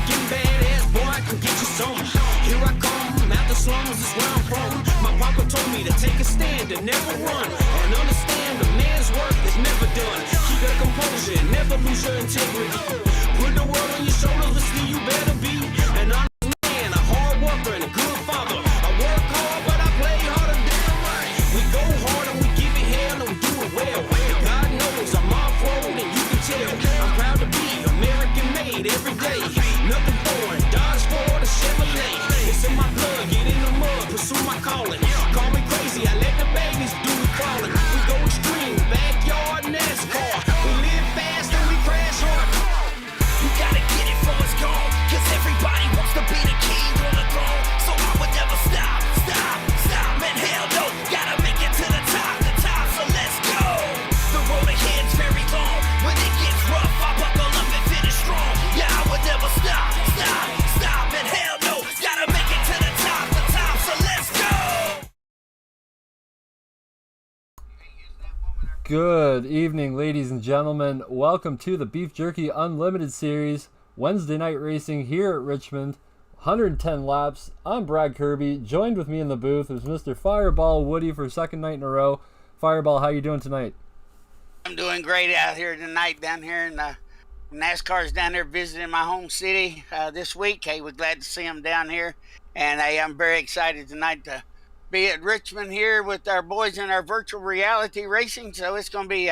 American badass boy, I can get you some. Here I come, out the slums is where I'm from. My papa told me to take a stand and never run. And understand a man's work is never done. Keep your composure and never lose your integrity. Put the world on your shoulders, listen, you better be an honest man, a hard worker and a good father. I work hard, but I play harder damn right. We go hard and we give it hell and we do it well. And God knows I'm off-road and you can tell. I'm proud to be American made every day. Nothing foreign, Dodge Ford or Chevrolet. It's in my blood, get in the mud, pursue my calling. Call me crazy, I let the babies do the crawling. We go extreme, backyard NASCAR. We live fast and we crash hard. You gotta get it before it's gone, cause everybody wants to be the king on the throne. So I would never stop, and hell no, gotta make it to the top, so let's go. The road ahead's very long, when it gets rough, I buckle up and finish strong. Yeah, I would never stop, and hell no, gotta make it to the top, so let's go. Good evening, ladies and gentlemen. Welcome to the Beef Jerky Unlimited series, Wednesday night racing here at Richmond. 110 laps. I'm Brad Kirby. Joined with me in the booth is Mr. Fireball Woody for second night in a row. Fireball, how you doing tonight? I'm doing great out here tonight down here in NASCAR's down there visiting my home city this week. Hey, we're glad to see them down here. And hey, I'm very excited tonight to be at Richmond here with our boys in our virtual reality racing. So it's going to be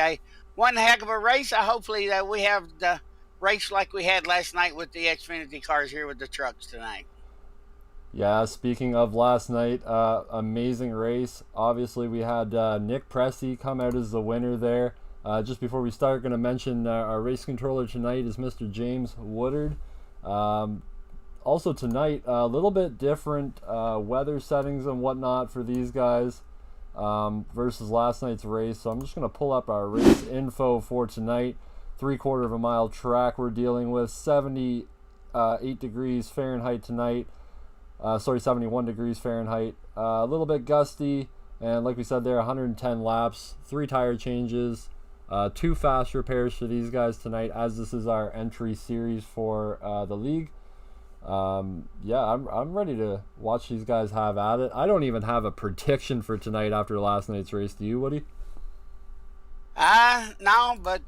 one heck of a race. Hopefully that we have the race like we had last night with the Xfinity cars here with the trucks tonight. Yeah, speaking of last night, amazing race. Obviously, we had Nick Presti come out as the winner there. Just before we start, going to mention our race controller tonight is Mr. James Woodard. Also tonight, a little bit different weather settings and whatnot for these guys versus last night's race. So I'm just going to pull up our race info for tonight. 3/4 of a mile track we're dealing with, 78 degrees Fahrenheit tonight. 71 degrees Fahrenheit. A little bit gusty, and like we said there, 110 laps, 3 tire changes, 2 fast repairs for these guys tonight, as this is our entry series for the league. Yeah, I'm ready to watch these guys have at it. I don't even have a prediction for tonight after last night's race. Do you, Woody? No, but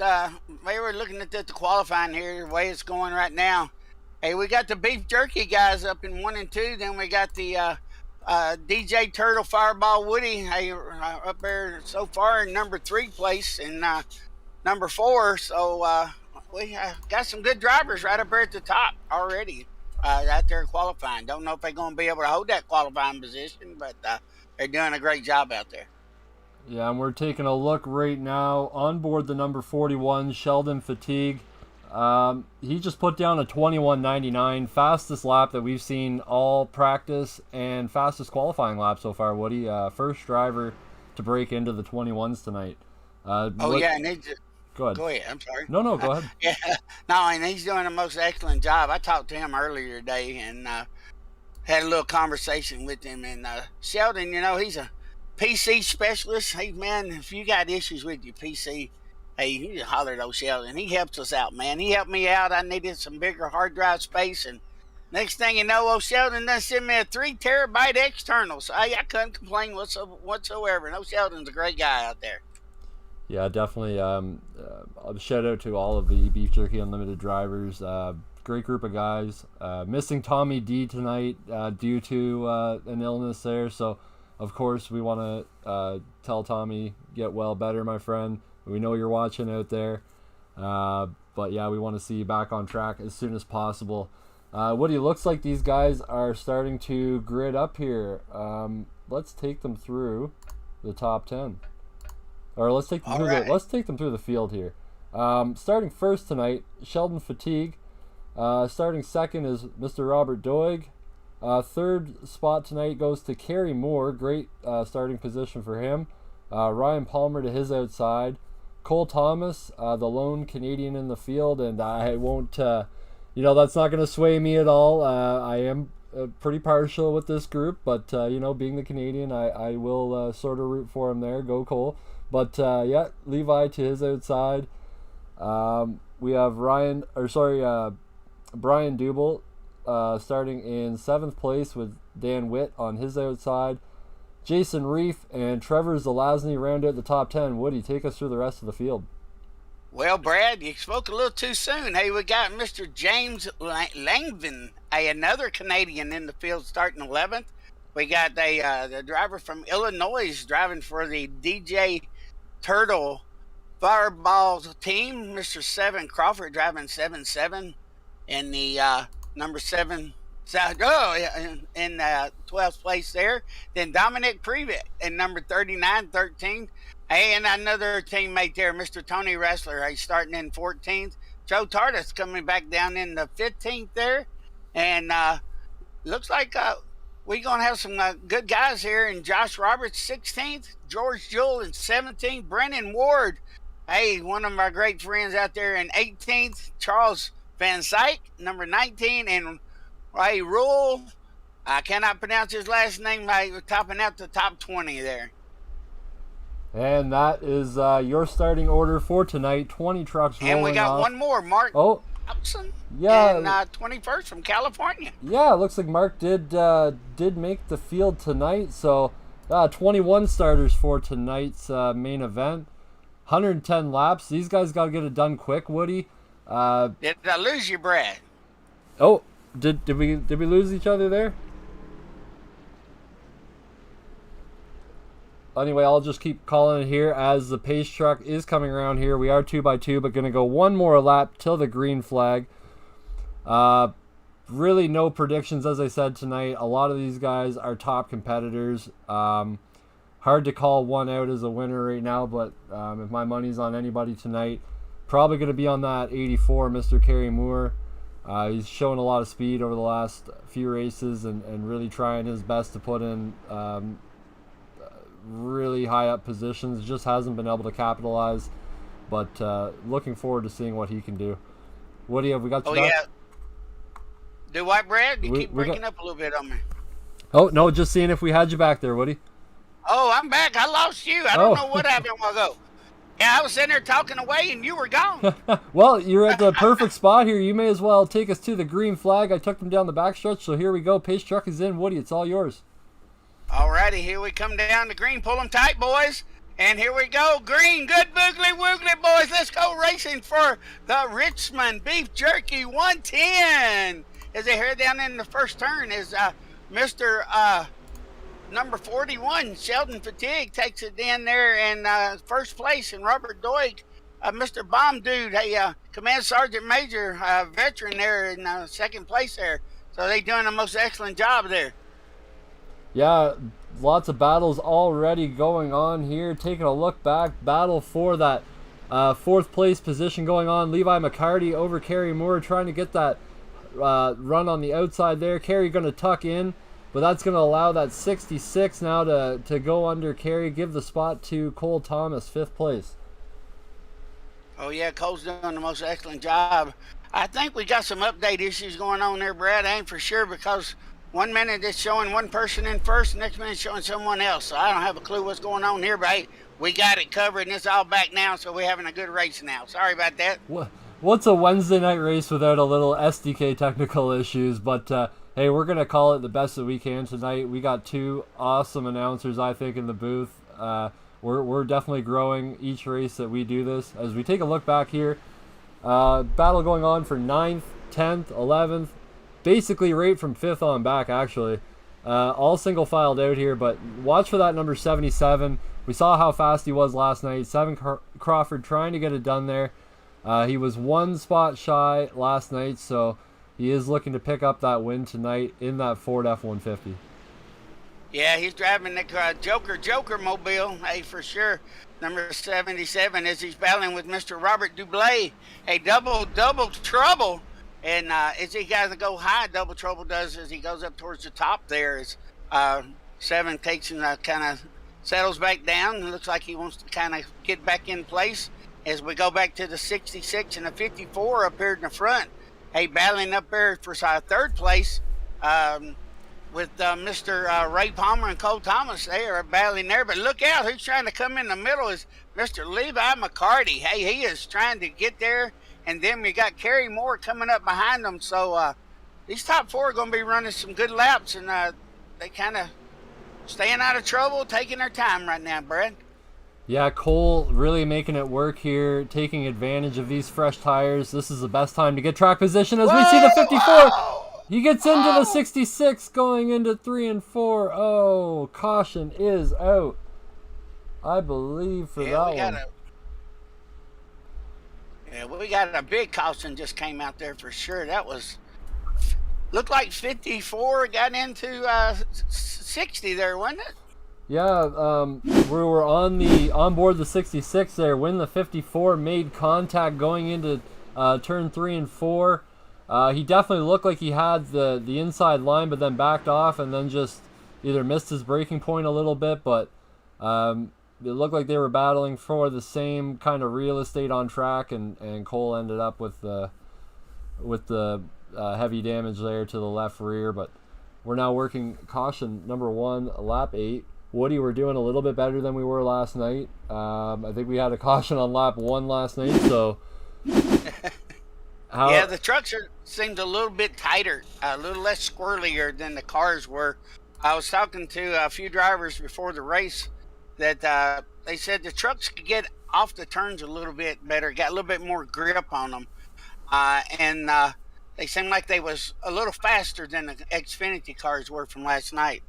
we were looking at the qualifying here, the way it's going right now. Hey, we got the Beef Jerky guys up in 1 and 2. Then we got the DJ Turtle Fireball Woody up there so far in number 3 place and number 4. So we got some good drivers right up there at the top already out there qualifying. Don't know if they're going to be able to hold that qualifying position, but they're doing a great job out there. Yeah, and we're taking a look right now on board the number 41, Sheldon Fatigue. He just put down a 21.99, fastest lap that we've seen all practice and fastest qualifying lap so far, Woody. First driver to break into the 21s tonight. Yeah, and go ahead. Go ahead, I'm sorry. No, go ahead. Yeah, no, and he's doing a most excellent job. I talked to him earlier today and had a little conversation with him. And Sheldon, he's a PC specialist. Hey, man, if you got issues with your PC, hey, you just holler at old Sheldon. He helps us out, man. He helped me out. I needed some bigger hard drive space. And next thing you know, old Sheldon done sent me a 3 terabyte external. So I couldn't complain whatsoever. And old Sheldon's a great guy out there. Yeah, definitely. A shout out to all of the Beef Jerky Unlimited drivers. Great group of guys. Missing Tommy D tonight due to an illness there. So, of course, we want to tell Tommy, get well better, my friend. We know you're watching out there. But, yeah, we want to see you back on track as soon as possible. Woody, looks like these guys are starting to grid up here. Let's take them through the top 10. Or let's take them through the field here. Starting first tonight, Sheldon Fatigue. Starting second is Mr. Robert Doig. Third spot tonight goes to Kerry Moore. Great starting position for him. Ryan Palmer to his outside. Cole Thomas, the lone Canadian in the field, and I won't, that's not going to sway me at all. I am pretty partial with this group, but, being the Canadian, I will sort of root for him there. Go Cole. But, Levi to his outside. We have Brian Dubel starting in 7th place with Dan Witt on his outside. Jason Reef and Trevor Zelazny round out the top 10. Woody, take us through the rest of the field. Well, Brad, you spoke a little too soon. Hey, we got Mr. James Langvin, another Canadian in the field, starting 11th. We got the driver from Illinois driving for the DJ Turtle Fireball team, Mr. 7 Crawford, driving 7-7 in the number 7. In 12th place there. Then Dominic Previtt in number 39, 13. And another teammate there, Mr. Tony Wrestler, he's starting in 14th. Joe Tardis coming back down in the 15th there. And looks like we're going to have some good guys here. And Josh Roberts, 16th. George Jewell in 17th. Brennan Ward, hey, one of our great friends out there in 18th. Charles Van Syke, number 19. And Ray Rule, I cannot pronounce his last name, topping out the top 20 there. And that is your starting order for tonight. 20 trucks rolling. And we got one more, Mark Hobson. Yeah. And 21st from California. Yeah, it looks like Mark did make the field tonight. So 21 starters for tonight's main event. 110 laps. These guys got to get it done quick, Woody. Did I lose you, Brad? Oh, did we lose each other there? Anyway, I'll just keep calling it here as the pace truck is coming around here. We are 2x2, but going to go one more lap till the green flag. Really no predictions, as I said tonight. A lot of these guys are top competitors. Hard to call one out as a winner right now, but if my money's on anybody tonight, probably going to be on that 84, Mr. Kerry Moore. He's shown a lot of speed over the last few races and really trying his best to put in really high up positions. Just hasn't been able to capitalize, but looking forward to seeing what he can do. Woody, have we got you back? Yeah. Do what, Brad? You keep breaking up a little bit on me. Oh, no, just seeing if we had you back there, Woody. Oh, I'm back. I lost you. I don't know what happened a while ago. Yeah, I was sitting there talking away, and you were gone. Well, you're at the perfect spot here. You may as well take us to the green flag. I took them down the backstretch, so here we go. Pace truck is in. Woody, it's all yours. All righty, here we come down the green. Pull them tight, boys. And here we go. Green, good boogly woogly, boys. Let's go racing for the Richmond Beef Jerky 110. As they head down in the first turn is Mr. Number 41, Sheldon Fatigue, takes it in there in first place. And Robert Doig, Mr. Bomb Dude, Command Sergeant Major, veteran there in second place there. So they're doing a most excellent job there. Yeah, lots of battles already going on here. Taking a look back, battle for that fourth place position going on. Levi McCarty over Kerry Moore trying to get that run on the outside there. Kerry going to tuck in, but that's going to allow that 66 now to go under Kerry. Give the spot to Cole Thomas, fifth place. Oh, yeah, Cole's doing the most excellent job. I think we got some update issues going on there, Brad. I ain't for sure because 1 minute it's showing one person in first, next minute it's showing someone else. So I don't have a clue what's going on here, but hey, we got it covered, and it's all back now, so we're having a good race now. Sorry about that. What's a Wednesday night race without a little SDK technical issues? But hey, we're going to call it the best that we can tonight. We got two awesome announcers, I think, in the booth. We're definitely growing each race that we do this. As we take a look back here, battle going on for 9th, 10th, 11th, basically right from 5th on back, actually. All single filed out here, but watch for that number 77. We saw how fast he was last night. 7 Crawford trying to get it done there. He was one spot shy last night, so he is looking to pick up that win tonight in that Ford F-150. Yeah, he's driving the Joker mobile, hey, for sure. Number 77 as he's battling with Mr. Robert Dublé. A double trouble. And as he got to go high, double trouble does as he goes up towards the top there. As 7 takes and kind of settles back down. It looks like he wants to kind of get back in place. As we go back to the 66 and the 54 up here in the front. Hey, battling up there for third place with Mr. Ray Palmer and Cole Thomas. They are battling there. But look out, who's trying to come in the middle is Mr. Levi McCarty. Hey, he is trying to get there. And then we got Kerry Moore coming up behind them. So these top four are going to be running some good laps, and they kind of staying out of trouble, taking their time right now, Brad. Yeah, Cole really making it work here, taking advantage of these fresh tires. This is the best time to get track position as we see the 54. Whoa! He gets into the 66 going into 3 and 4. Oh, caution is out, I believe, for that one. We got a big caution just came out there for sure. That was looked like 54 got into 60 there, wasn't it? Yeah, we were on board the 66 there when the 54 made contact going into turn 3 and 4. He definitely looked like he had the inside line, but then backed off and then just either missed his braking point a little bit, but it looked like they were battling for the same kind of real estate on track, and Cole ended up with the heavy damage there to the left rear. But we're now working caution number 1, lap 8. Woody, we're doing a little bit better than we were last night. I think we had a caution on lap 1 last night, so yeah, the trucks seemed a little bit tighter, a little less squirrelier than the cars were. I was talking to a few drivers before the race that they said the trucks could get off the turns a little bit better, got a little bit more grip on them, and they seemed like they was a little faster than the Xfinity cars were from last night.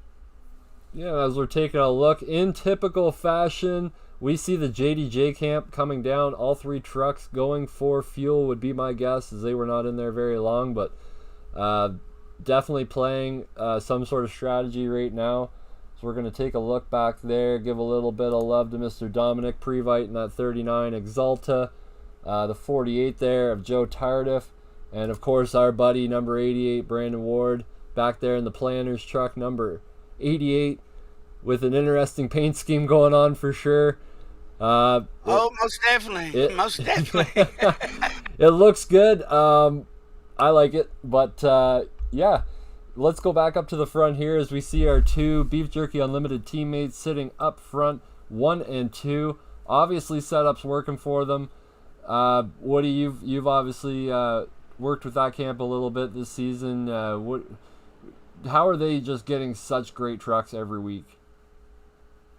Yeah, as we're taking a look in typical fashion, we see the JDJ camp coming down. All 3 trucks going for fuel would be my guess, as they were not in there very long, but definitely playing some sort of strategy right now. So we're going to take a look back there, give a little bit of love to Mr. Dominic Previte in that 39 Exalta, the 48 there of Joe Tardif, and of course our buddy number 88, Brandon Ward, back there in the Planners truck number 88, with an interesting paint scheme going on for sure. Most definitely. Most definitely. It looks good. I like it. But yeah, let's go back up to the front here as we see our 2 Beef Jerky Unlimited teammates sitting up front, 1 and 2. Obviously, setup's working for them. Woody, you've obviously worked with that camp a little bit this season. How are they just getting such great trucks every week?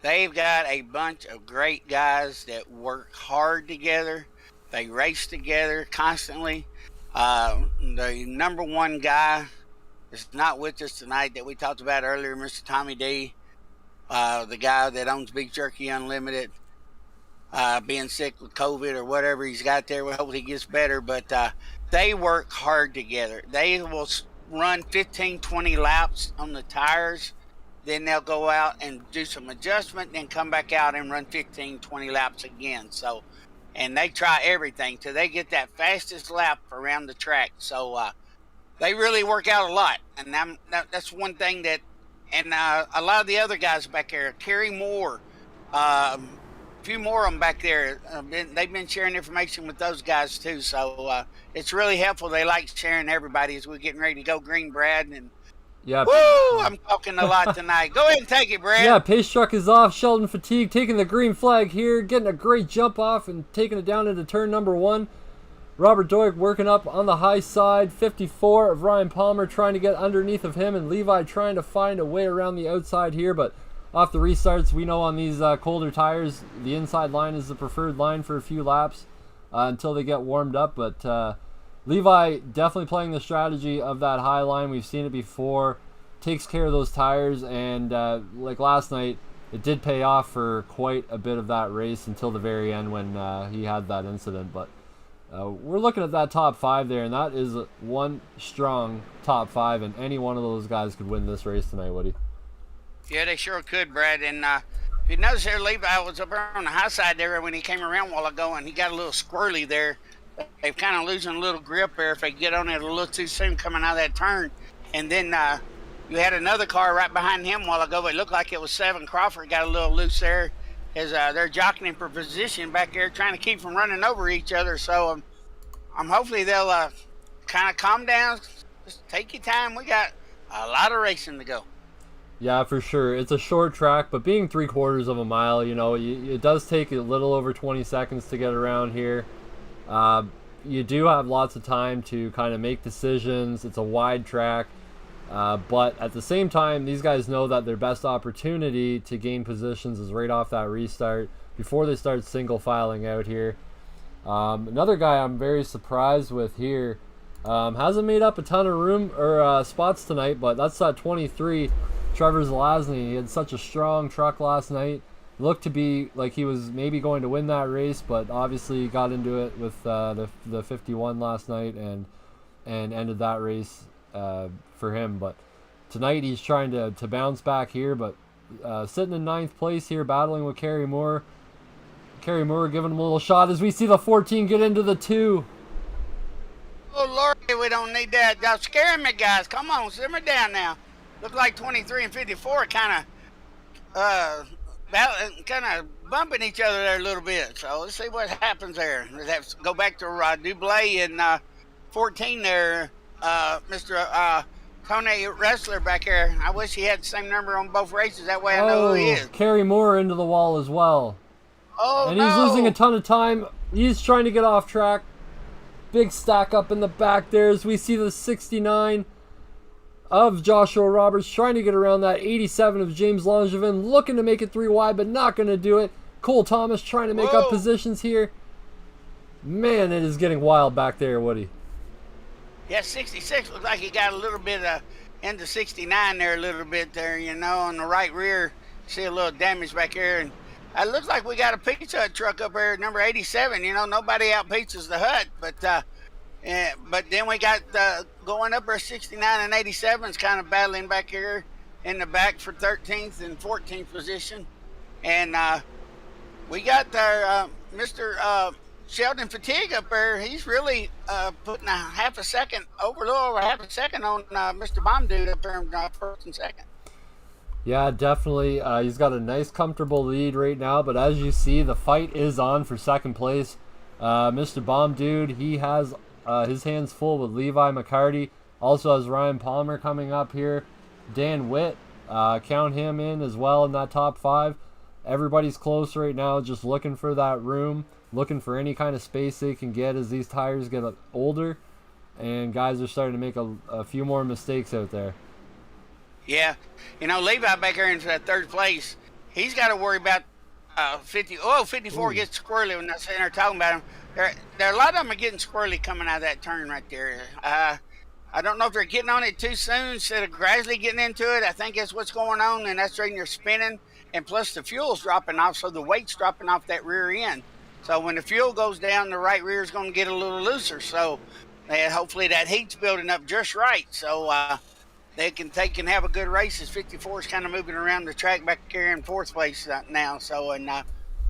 They've got a bunch of great guys that work hard together. They race together constantly. The number 1 guy is not with us tonight that we talked about earlier, Mr. Tommy D, the guy that owns Beef Jerky Unlimited, being sick with COVID or whatever he's got there. We hope he gets better. But they work hard together. They will run 15, 20 laps on the tires. Then they'll go out and do some adjustment, then come back out and run 15, 20 laps again. So, and they try everything till they get that fastest lap around the track. So they really work out a lot. And that's one thing that, and a lot of the other guys back there, Kerry Moore, a few more of them back there, they've been sharing information with those guys too. So it's really helpful. They like sharing everybody as we're getting ready to go green, Brad. And yeah. Woo! I'm talking a lot tonight. Go ahead and take it, Brad. Yeah, pace truck is off. Sheldon Fatigue taking the green flag here, getting a great jump off and taking it down into turn number 1. Robert Doig working up on the high side. 54 of Ryan Palmer trying to get underneath of him, and Levi trying to find a way around the outside here. But off the restarts, we know on these colder tires, the inside line is the preferred line for a few laps until they get warmed up. But Levi definitely playing the strategy of that high line. We've seen it before. Takes care of those tires, and like last night, it did pay off for quite a bit of that race until the very end when he had that incident. But we're looking at that top 5 there, and that is one strong top 5, and any one of those guys could win this race tonight, Woody. Yeah, they sure could, Brad. And if you notice here, Levi was up on the high side there when he came around a while ago, and he got a little squirrely there. They're kind of losing a little grip there if they get on it a little too soon coming out of that turn. And then you had another car right behind him a while ago. It looked like it was 7 Crawford. Got a little loose there as they're jockeying for position back there, trying to keep from running over each other. So I'm hopefully they'll kind of calm down. Just take your time. We got a lot of racing to go. Yeah, for sure. It's a short track, but being 3/4 of a mile, it does take a little over 20 seconds to get around here. you do have lots of time to kind of make decisions. It's a wide track. But at the same time, these guys know that their best opportunity to gain positions is right off that restart before they start single filing out here. Another guy I'm very surprised with here, hasn't made up a ton of room or spots tonight, but that's 23, Trevor Zelazny. He had such a strong truck last night. Looked to be like he was maybe going to win that race, but obviously got into it with the 51 last night and ended that race for him. But tonight he's trying to bounce back here, but sitting in 9th place here, battling with Kerry Moore. Kerry Moore giving him a little shot as we see the 14 get into the 2. Oh, Lord, we don't need that. Y'all scaring me, guys. Come on, simmer down now. Look like 23 and 54 kind of bumping each other there a little bit. So let's see what happens there. Let's have to go back to Dublé and 14 there, Mr. Tony Wrestler back there. I wish he had the same number on both races. That way I know who he is. Kerry Moore into the wall as well. Oh, and he's losing a ton of time. He's trying to get off track. Big stack up in the back there as we see the 69 of Joshua Roberts trying to get around that 87 of James Langevin, looking to make it 3 wide, but not going to do it. Cole Thomas trying to make up positions here. Man, it is getting wild back there, Woody. Yeah, 66 looks like he got a little bit into 69 there a little bit there, you know, on the right rear. See a little damage back here. And it looks like we got a Pizza Hut truck up here, number 87. You know, nobody out pizzas the Hut, but then we got going up there 69 and 87's kind of battling back here in the back for 13th and 14th position. And we got our Mr. Sheldon Fatigue up there. He's really putting a little over half a second on Mr. Bomb Dude up there in first and second. Yeah, definitely. He's got a nice, comfortable lead right now, but as you see, the fight is on for second place. Mr. Bomb Dude, he has his hands full with Levi McCarty. Also has Ryan Palmer coming up here. Dan Witt, count him in as well in that top 5. Everybody's close right now, just looking for that room, looking for any kind of space they can get as these tires get older, and guys are starting to make a few more mistakes out there. Yeah, you know, Levi back there in third place, he's got to worry about 54 gets squirrely when I'm sitting there talking about him. There a lot of them are getting squirrely coming out of that turn right there. I don't know if they're getting on it too soon instead of gradually getting into it. I think that's what's going on, and that's the reason they're spinning. And plus the fuel's dropping off, so the weight's dropping off that rear end. So when the fuel goes down, the right rear is going to get a little looser. So hopefully that heat's building up just right. So they can have a good race as 54 is kind of moving around the track back here in 4th place now. So, and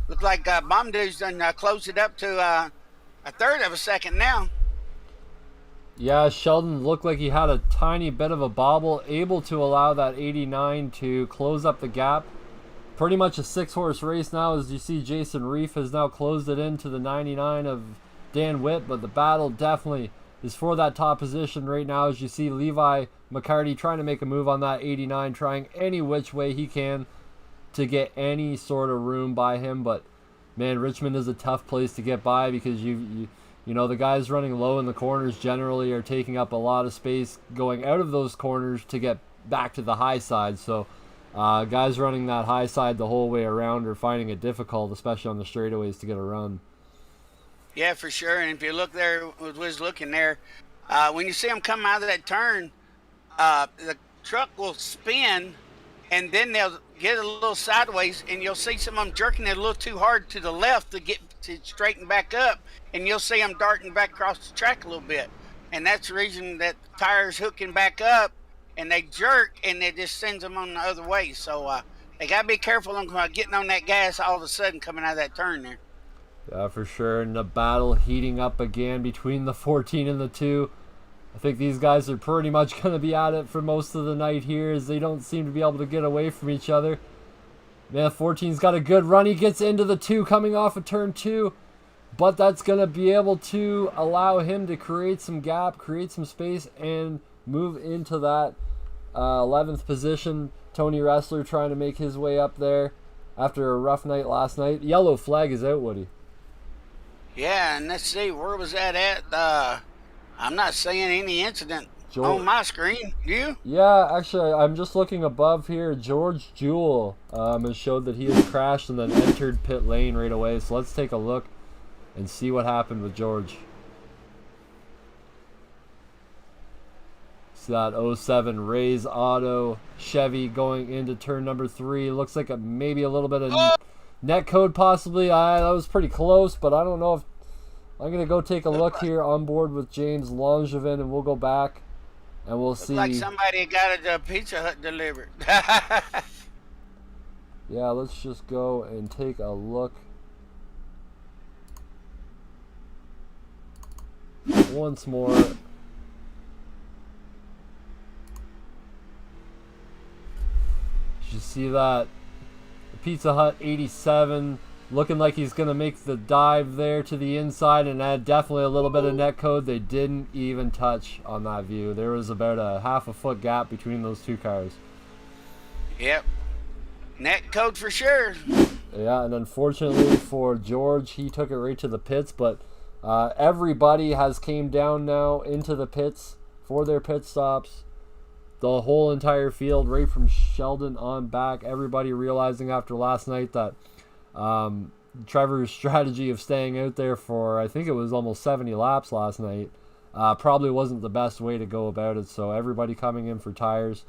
look like Bomb Dude's done closed it up to a third of a second now. Yeah, Sheldon looked like he had a tiny bit of a bobble, able to allow that 89 to close up the gap. Pretty much a 6-horse race now, as you see Jason Reef has now closed it into the 99 of Dan Witt, but the battle definitely is for that top position right now, as you see Levi McCarty trying to make a move on that 89, trying any which way he can to get any sort of room by him. But man, Richmond is a tough place to get by because you know the guys running low in the corners generally are taking up a lot of space going out of those corners to get back to the high side. So guys running that high side the whole way around are finding it difficult, especially on the straightaways, to get a run. Yeah, for sure. And if you look there, was looking there, when you see them come out of that turn, the truck will spin, and then they'll get a little sideways, and you'll see some of them jerking it a little too hard to the left to get to straighten back up, and you'll see them darting back across the track a little bit. And that's the reason that the tire's hooking back up, and they jerk, and it just sends them on the other way. So they got to be careful on getting on that gas all of a sudden coming out of that turn there. Yeah, for sure. And the battle heating up again between the 14 and the 2. I think these guys are pretty much going to be at it for most of the night here, as they don't seem to be able to get away from each other. Man, 14's got a good run. He gets into the 2 coming off of turn 2. But that's going to be able to allow him to create some gap, create some space, and move into that 11th position. Tony Wrestler trying to make his way up there after a rough night last night. Yellow flag is out, Woody. Yeah, and let's see, where was that at? I'm not seeing any incident George, on my screen. You? yeah, actually, I'm just looking above here. George Jewell has showed that he has crashed and then entered pit lane right away. So let's take a look and see what happened with George. See that 07 Ray's Auto Chevy going into turn number 3. Looks like maybe a little bit of net code possibly. That was pretty close, but I don't know if... I'm going to go take a look here on board with James Langevin, and we'll go back and we'll see. Like somebody got a Pizza Hut delivered. Yeah, let's just go and take a look. Once more. You see that Pizza Hut 87 looking like he's going to make the dive there to the inside and add definitely a little bit of net code. They didn't even touch on that view. There was about a half a foot gap between those two cars. Yep. Net code for sure. Yeah, and unfortunately for George, he took it right to the pits, but everybody has came down now into the pits for their pit stops. The whole entire field, right from Sheldon on back, everybody realizing after last night that Trevor's strategy of staying out there for, I think it was almost 70 laps last night, probably wasn't the best way to go about it. So everybody coming in for tires.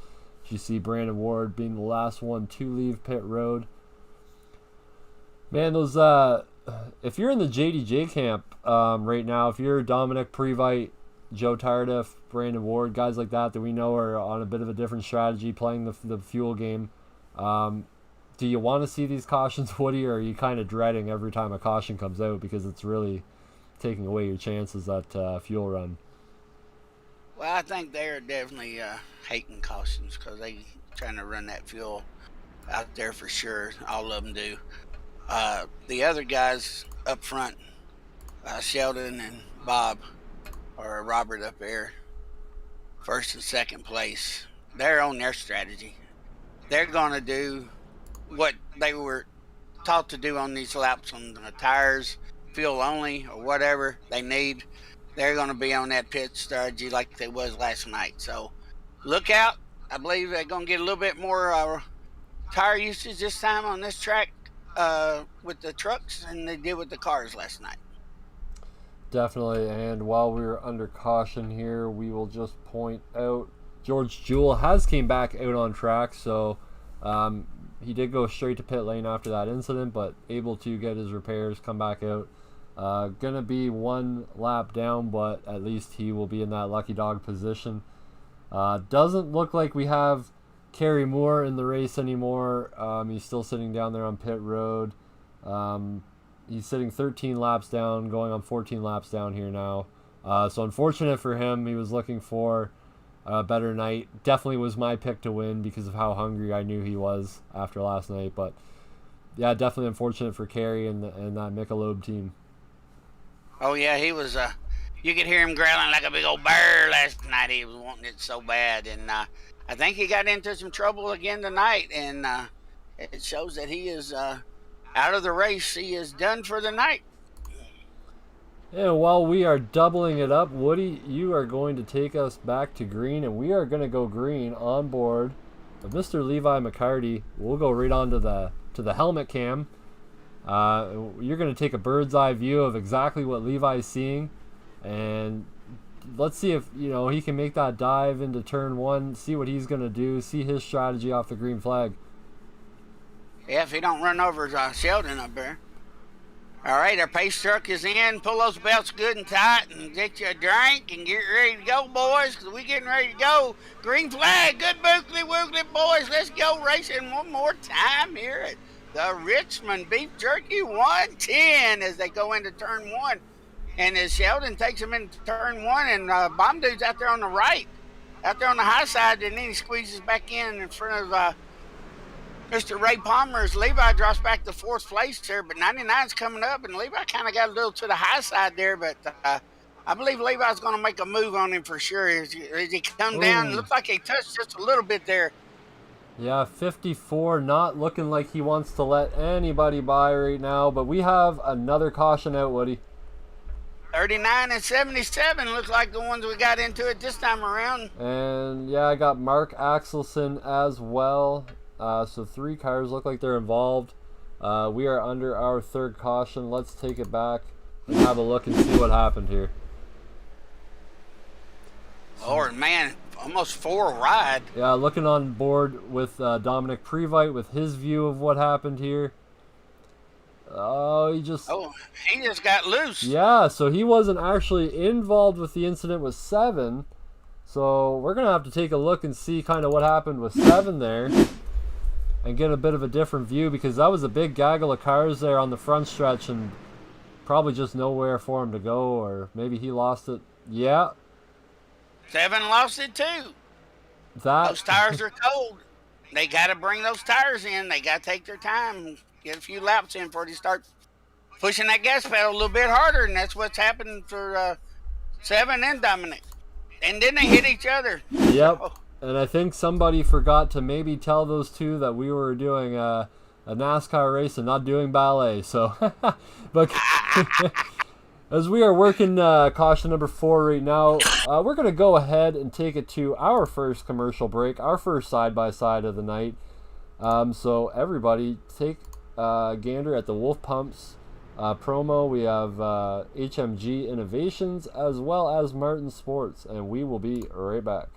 You see Brandon Ward being the last one to leave pit road. Man, those if you're in the JDJ camp right now, if you're Dominic Previte, Joe Tardif, Brandon Ward, guys like that we know are on a bit of a different strategy, playing the fuel game, do you want to see these cautions, Woody, or are you kind of dreading every time a caution comes out because it's really taking away your chances at fuel run? Well, I think they're definitely hating cautions because they trying to run that fuel out there for sure. All of them do. The other guys up front, Sheldon and Bob, or Robert up there, first and second place, they're on their strategy. They're going to do what they were taught to do on these laps on the tires, fuel only, or whatever they need. They're going to be on that pit strategy like they was last night. So look out. I believe they're going to get a little bit more tire usage this time on this track with the trucks than they did with the cars last night. Definitely, and while we're under caution here, we will just point out George Jewell has came back out on track, so he did go straight to pit lane after that incident, but able to get his repairs, come back out. Gonna be one lap down, but at least he will be in that lucky dog position. Doesn't look like we have Kerry Moore in the race anymore. He's still sitting down there on pit road. He's sitting 13 laps down, going on 14 laps down here now. So unfortunate for him. He was looking for a better night. Definitely was my pick to win because of how hungry I knew he was after last night. But yeah, definitely unfortunate for Kerry and that Michelob team. Oh yeah, he was. You could hear him growling like a big old bear last night. He was wanting it so bad, and I think he got into some trouble again tonight. And it shows that he is out of the race. He is done for the night. And while we are doubling it up, Woody, you are going to take us back to green, and we are going to go green on board of Mr. Levi McCarty. We'll go right on to the helmet cam. You're going to take a bird's eye view of exactly what Levi's seeing, and let's see if he can make that dive into turn one. See what he's going to do. See his strategy off the green flag. Yeah, if he don't run over Sheldon up there. All right, our pace truck is in. Pull those belts good and tight and get you a drink and get ready to go, boys, because we're getting ready to go. Green flag, good boogly woogly, boys. Let's go racing one more time here at the Richmond Beef Jerky 110 as they go into turn one. And as Sheldon takes them into turn one, and Bomb Dude's out there on the right, out there on the high side, and then he squeezes back in front of Mr. Ray Palmer as Levi drops back to fourth place there, but 99's coming up, and Levi kind of got a little to the high side there, but I believe Levi's going to make a move on him for sure. As he come down, it looks like he touched just a little bit there. Yeah, 54, not looking like he wants to let anybody by right now, but we have another caution out, Woody. 39 and 77 looks like the ones we got into it this time around. And yeah, I got Mark Axelson as well. So 3 cars look like they're involved. We are under our 3rd caution. Let's take it back and have a look and see what happened here. Lord, man, almost 4 wide. Yeah, looking on board with Dominic Previte with his view of what happened here. Oh, he just got loose. Yeah, so he wasn't actually involved with the incident with 7. So we're going to have to take a look and see kind of what happened with 7 there and get a bit of a different view, because that was a big gaggle of cars there on the front stretch and probably just nowhere for him to go, or maybe he lost it. Yeah. 7 lost it too. Those tires are cold. They got to bring those tires in. They got to take their time, get a few laps in before they start pushing that gas pedal a little bit harder, and that's what's happened for 7 and Dominic. And then they hit each other. Yep. And I think somebody forgot to maybe tell those 2 that we were doing a NASCAR race and not doing ballet. So, but as we are working caution number 4 right now, we're going to go ahead and take it to our first commercial break, our first side-by-side of the night. So everybody take a gander at the Wolf Pumps promo. We have HMG Innovations as well as Martin Sports, and we will be right back.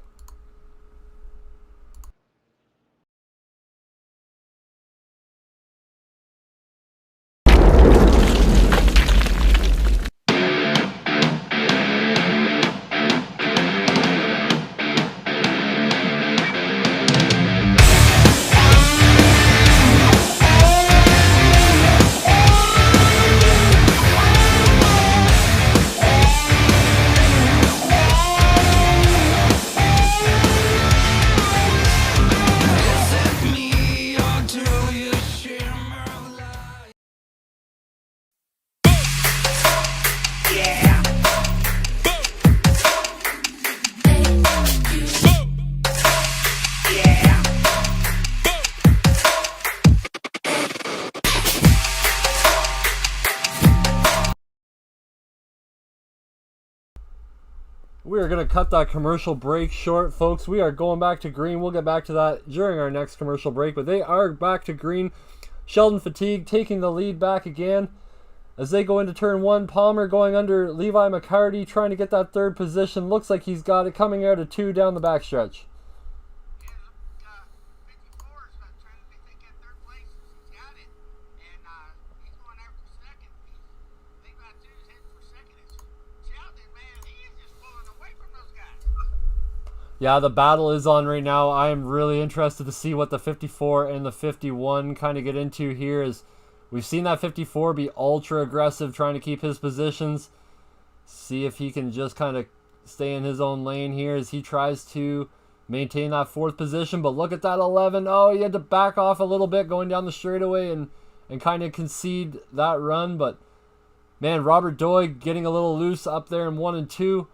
We are going to cut that commercial break short, folks. We are going back to green. We'll get back to that during our next commercial break, but they are back to green. Sheldon Fatigue taking the lead back again as they go into turn 1. Palmer going under Levi McCarty, trying to get that 3rd position. Looks like he's got it coming out of 2 down the backstretch. Yeah, the battle is on right now. I am really interested to see what the 54 and the 51 kind of get into here, as we've seen that 54 be ultra aggressive trying to keep his positions. See if he can just kind of stay in his own lane here as he tries to maintain that 4th position. But look at that 11. Oh, he had to back off a little bit going down the straightaway and kind of concede that run. But, man, Robert Doig getting a little loose up there in 1 and 2.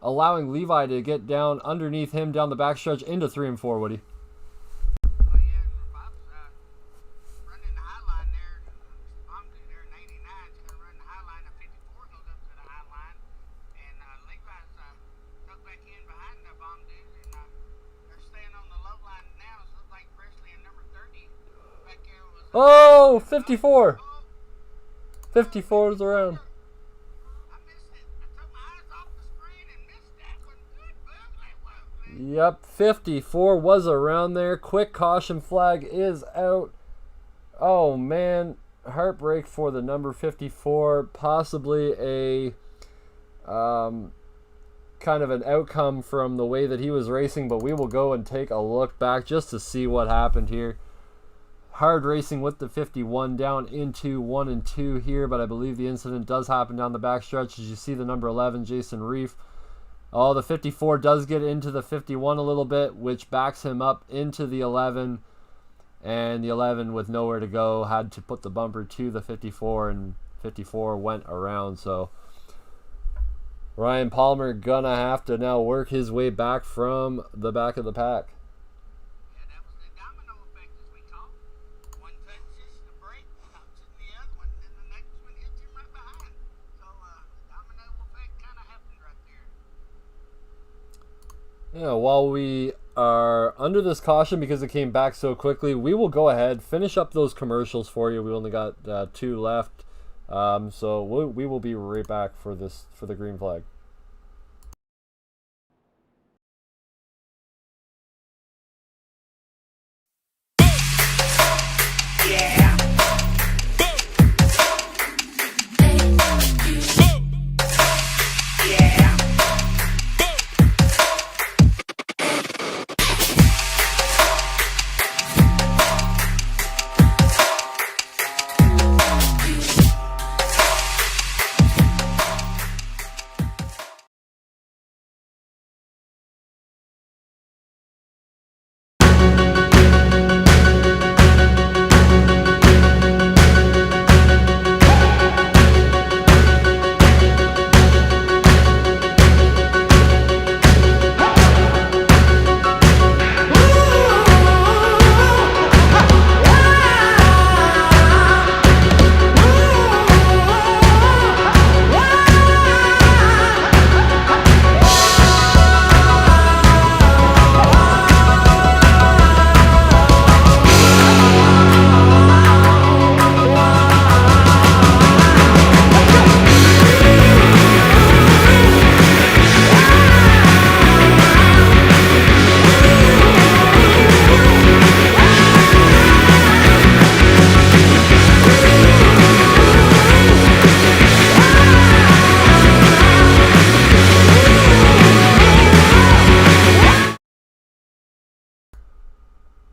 Allowing Levi to get down underneath him down the backstretch into 3 and 4, Woody. Oh, yeah, Bob's running the high line there. Bomb there in 89 is going to run the high line. The 54 goes up to the high line. And Levi's tucked back in behind the bomb dude. And they're staying on the low line now. So it looks like Presley and number 30 back here was... Oh, 54. 54 is around. Yep, 54 was around there. Quick caution flag is out. Oh, man. Heartbreak for the number 54. Possibly a kind of an outcome from the way that he was racing, but we will go and take a look back just to see what happened here. Hard racing with the 51 down into 1 and 2 here, but I believe the incident does happen down the backstretch. As you see the number 11, Jason Reef. Oh, the 54 does get into the 51 a little bit, which backs him up into the 11. And the 11, with nowhere to go, had to put the bumper to the 54, and 54 went around. So Ryan Palmer gonna have to now work his way back from the back of the pack. Yeah, that was the domino effect, as we call it. One touches the brake, touches the other one, and the next one hits him right behind. So, domino Yeah, while we are under this caution because it came back so quickly, we will go ahead, finish up those commercials for you. We only got 2 left. So we will be right back for the green flag.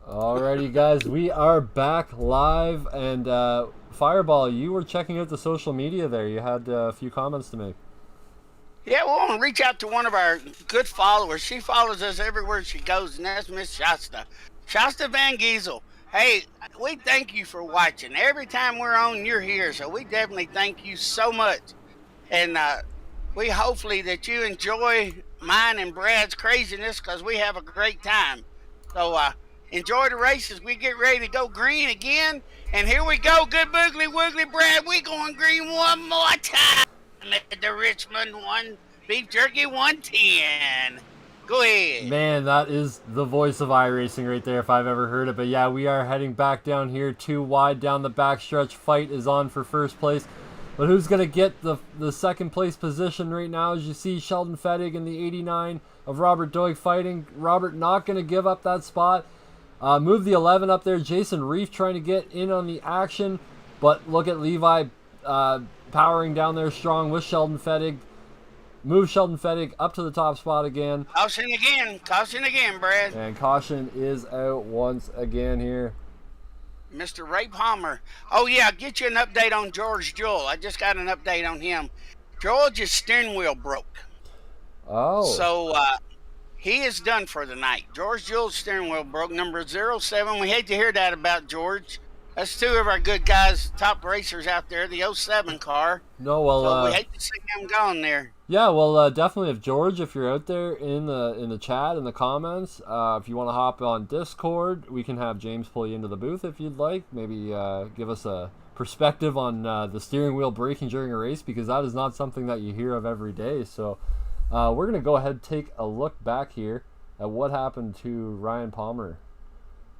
Alrighty, guys, we are back live, and Fireball, you were checking out the social media there. You had a few comments to make. Yeah, we want to reach out to one of our good followers. She follows us everywhere she goes, and that's Miss Shasta. Shasta Van Giesel. Hey, we thank you for watching. Every time we're on, you're here, so we definitely thank you so much. And we hopefully that you enjoy mine and Brad's craziness because we have a great time. So enjoy the races. We get ready to go green again. And here we go. Good boogly woogly, Brad. We going green one more time at the Richmond Beef Jerky 110. Go ahead. Man, that is the voice of iRacing right there if I've ever heard it. But yeah, we are heading back down here, 2 wide down the backstretch. Fight is on for first place. But who's going to get the second place position right now? As you see, Sheldon Fettig in the 89 of Robert Doig fighting. Robert not going to give up that spot. Move the 11 up there. Jason Reef trying to get in on the action. But look at Levi powering down there strong with Sheldon Fettig. Move Sheldon Fettig up to the top spot again. Caution again, Brad. And caution is out once again here. Mr. Ray Palmer. Oh, yeah, I'll get you an update on George Jewell. I just got an update on him. George's steering wheel broke. Oh. So he is done for the night. George Jewell's steering wheel broke, number 07. We hate to hear that about George. That's 2 of our good guys, top racers out there, the 07 car. No, well, so we hate to see him gone there. Yeah, well, definitely, if George, if you're out there in the chat, in the comments, if you want to hop on Discord, we can have James pull you into the booth if you'd like. Maybe give us a perspective on the steering wheel breaking during a race, because that is not something that you hear of every day. So we're going to go ahead and take a look back here at what happened to Ryan Palmer.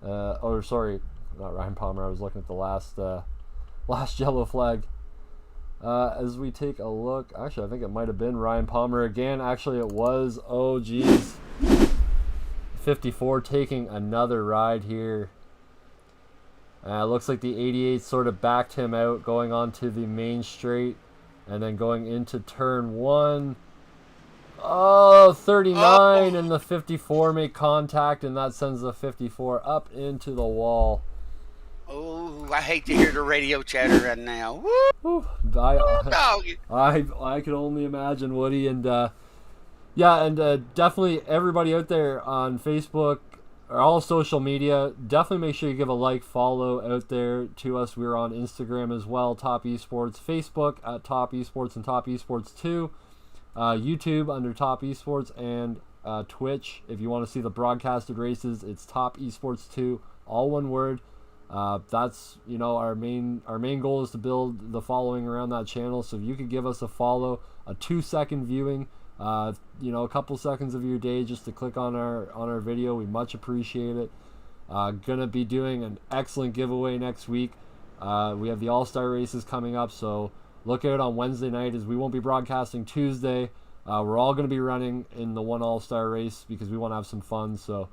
Sorry, not Ryan Palmer. I was looking at the last yellow flag. As we take a look, actually, I think it might have been Ryan Palmer again. Actually, it was. Oh, geez. 54 taking another ride here. Looks like the 88 sort of backed him out going on to the main straight and then going into turn 1. Oh, 39, and the 54 make contact, and that sends the 54 up into the wall. Oh, I hate to hear the radio chatter right now. Woo! I can only imagine, Woody, and definitely everybody out there on Facebook or all social media, definitely make sure you give a like, follow out there to us. We're on Instagram as well, Topp eSports, Facebook at Topp eSports and Topp eSports 2, YouTube under Topp eSports, and Twitch. If you want to see the broadcasted races, it's Topp eSports 2, all one word. That's, our main goal is to build the following around that channel. So if you could give us a follow, a 2-second viewing, A couple seconds of your day just to click on our video. We much appreciate it. Gonna be doing an excellent giveaway next week. We have the All-Star races coming up, so look out on Wednesday night, as we won't be broadcasting Tuesday. We're all going to be running in the one All-Star race because we want to have some fun. So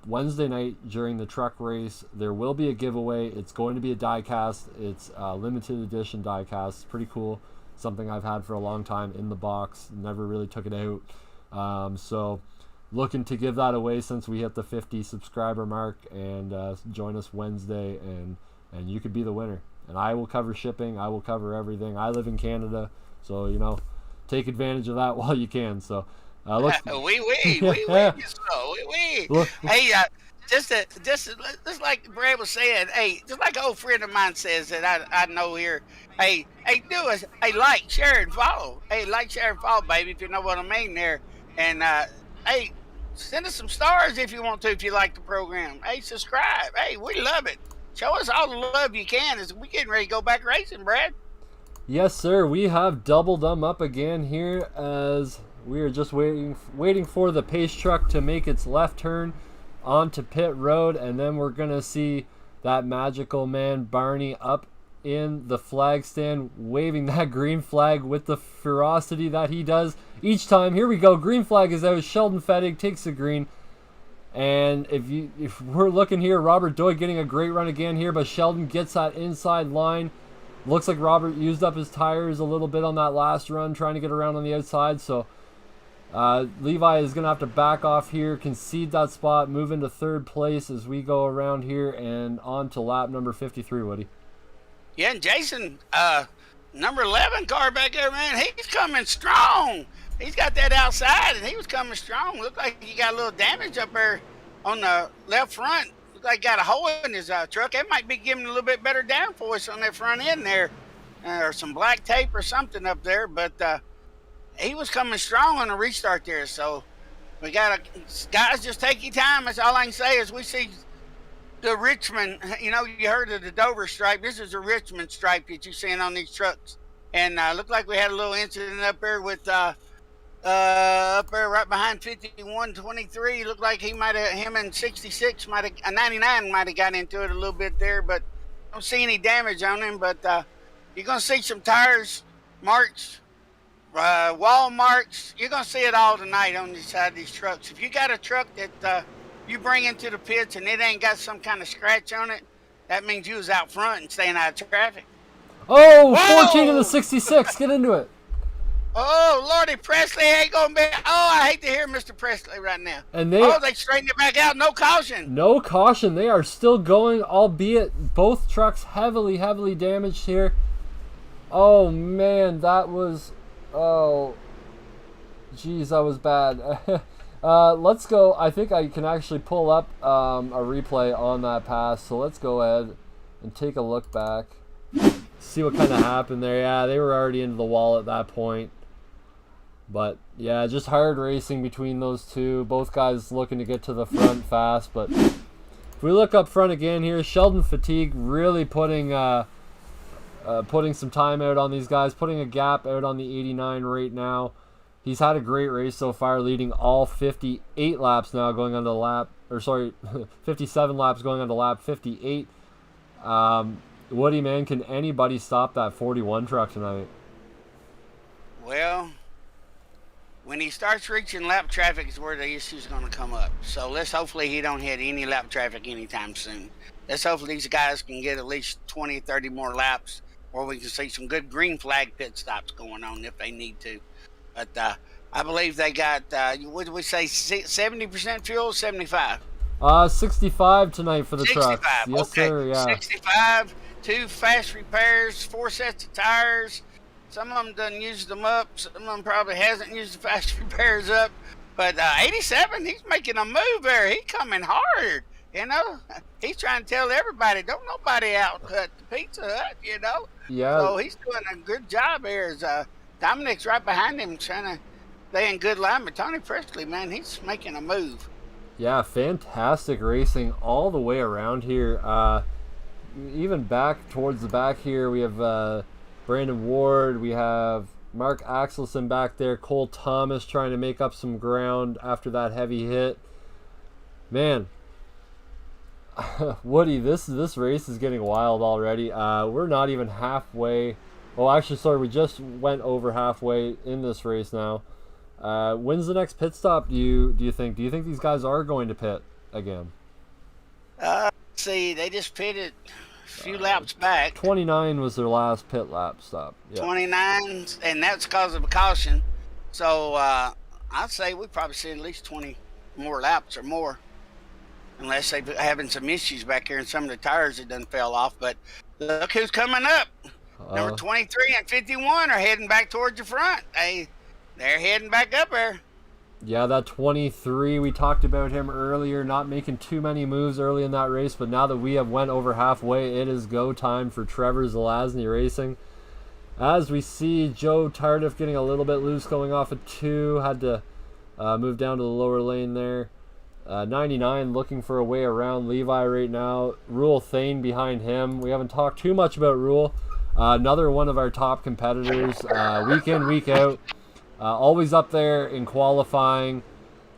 Wednesday night during the truck race, there will be a giveaway. It's going to be a die-cast. It's a limited edition die-cast. It's pretty cool. Something I've had for a long time in the box. Never really took it out. So looking to give that away since we hit the 50 subscriber mark, and join us Wednesday, and you could be the winner. And I will cover shipping. I will cover everything. I live in Canada, so take advantage of that while you can. So we. Hey, just like Brad was saying, hey, just like an old friend of mine says that I know here. Hey, do us. Hey, like, share, and follow. Hey, like, share, and follow, baby, if you know what I mean there. And hey, send us some stars if you want to, if you like the program. Hey, subscribe. Hey, we love it. Show us all the love you can as we getting ready to go back racing, Brad. Yes, sir. We have doubled them up again here, as we are just waiting for the pace truck to make its left turn onto pit road, and then we're going to see that magical man Barney up in the flag stand waving that green flag with the ferocity that he does each time. Here we go. Green flag is out. Sheldon Fettig takes the green. And if we're looking here, Robert Doyle getting a great run again here, but Sheldon gets that inside line. Looks like Robert used up his tires a little bit on that last run, trying to get around on the outside. So Levi is going to have to back off here, concede that spot, move into third place as we go around here and on to lap number 53, Woody. Yeah, and Jason, number 11 car back there, man, he's coming strong. He's got that outside, and he was coming strong. Looked like he got a little damage up there on the left front. Looked like he got a hole in his truck. That might be giving a little bit better downforce on that front end there, or some black tape or something up there. But he was coming strong on the restart there. So we got guys, just take your time. That's all I can say. Is we see the Richmond, you heard of the Dover stripe. This is a Richmond stripe that you're seeing on these trucks. And looked like we had a little incident up there with up there right behind 5123. Looked like him and 66 might have, 99 might have got into it a little bit there, but don't see any damage on him. But you're gonna see some tires marks, wall marks. You're gonna see it all tonight on the side of these trucks. If you got a truck that you bring into the pits and it ain't got some kind of scratch on it, that means you was out front and staying out of traffic. Oh, whoa! 14 to the 66. Get into it. Oh, Lordy, Presley ain't going to be... Oh, I hate to hear Mr. Presley right now. And they straightened it back out. No caution. No caution. They are still going, albeit both trucks heavily, heavily damaged here. Oh, man, that was... Oh, geez, that was bad. Let's go. I think I can actually pull up a replay on that pass. So let's go ahead and take a look back. See what kind of happened there. Yeah, they were already into the wall at that point. But yeah, just hard racing between those two. Both guys looking to get to the front fast. But if we look up front again here, Sheldon Fatigue really putting some time out on these guys, putting a gap out on the 89 right now. He's had a great race so far, leading all 58 laps now, going on to lap, 57 laps going on to lap 58. Woody, man, can anybody stop that 41 truck tonight? Well, when he starts reaching lap traffic is where the issue's going to come up. So hopefully he don't hit any lap traffic anytime soon. Let's hopefully these guys can get at least 20, 30 more laps, or we can see some good green flag pit stops going on if they need to. But I believe they got, what did we say, 70% fuel, 75? 65 tonight for the 65. trucks. Yes, Okay. sir, yeah. 65, 2 fast repairs, 4 sets of tires. Some of them done used them up. Some of them probably hasn't used the fast repairs up. But 87, he's making a move there. He's coming hard, He's trying to tell everybody, don't nobody out-cut the Pizza Hut, Yeah. So he's doing a good job here. Dominic's right behind him trying to stay in good line. But Tony Presley, man, he's making a move. Yeah, fantastic racing all the way around here. Even back towards the back here, we have Brandon Ward, we have Mark Axelson back there. Cole Thomas trying to make up some ground after that heavy hit. Man, Woody, this race is getting wild already. We're not even halfway. Oh, actually, sorry, we just went over halfway in this race now. When's the next pit stop? Do you think? Do you think these guys are going to pit again? See, they just pitted a few laps back. 29 was their last pit lap stop. Yeah. 29, and that's because of a caution. So I'd say we probably see at least 20 more laps or more, unless they're having some issues back here and some of the tires that done fell off. But look who's coming up. Number 23 and 51 are heading back towards the front. They're heading back up there. Yeah, that 23, we talked about him earlier, not making too many moves early in that race, but now that we have went over halfway, it is go time for Trevor Zelazny Racing. As we see Joe Tardif getting a little bit loose going off at 2, had to move down to the lower lane there. 99 looking for a way around Levi right now. Rule Thane behind him. We haven't talked too much about Rule. Another one of our top competitors, week in, week out. Always up there in qualifying,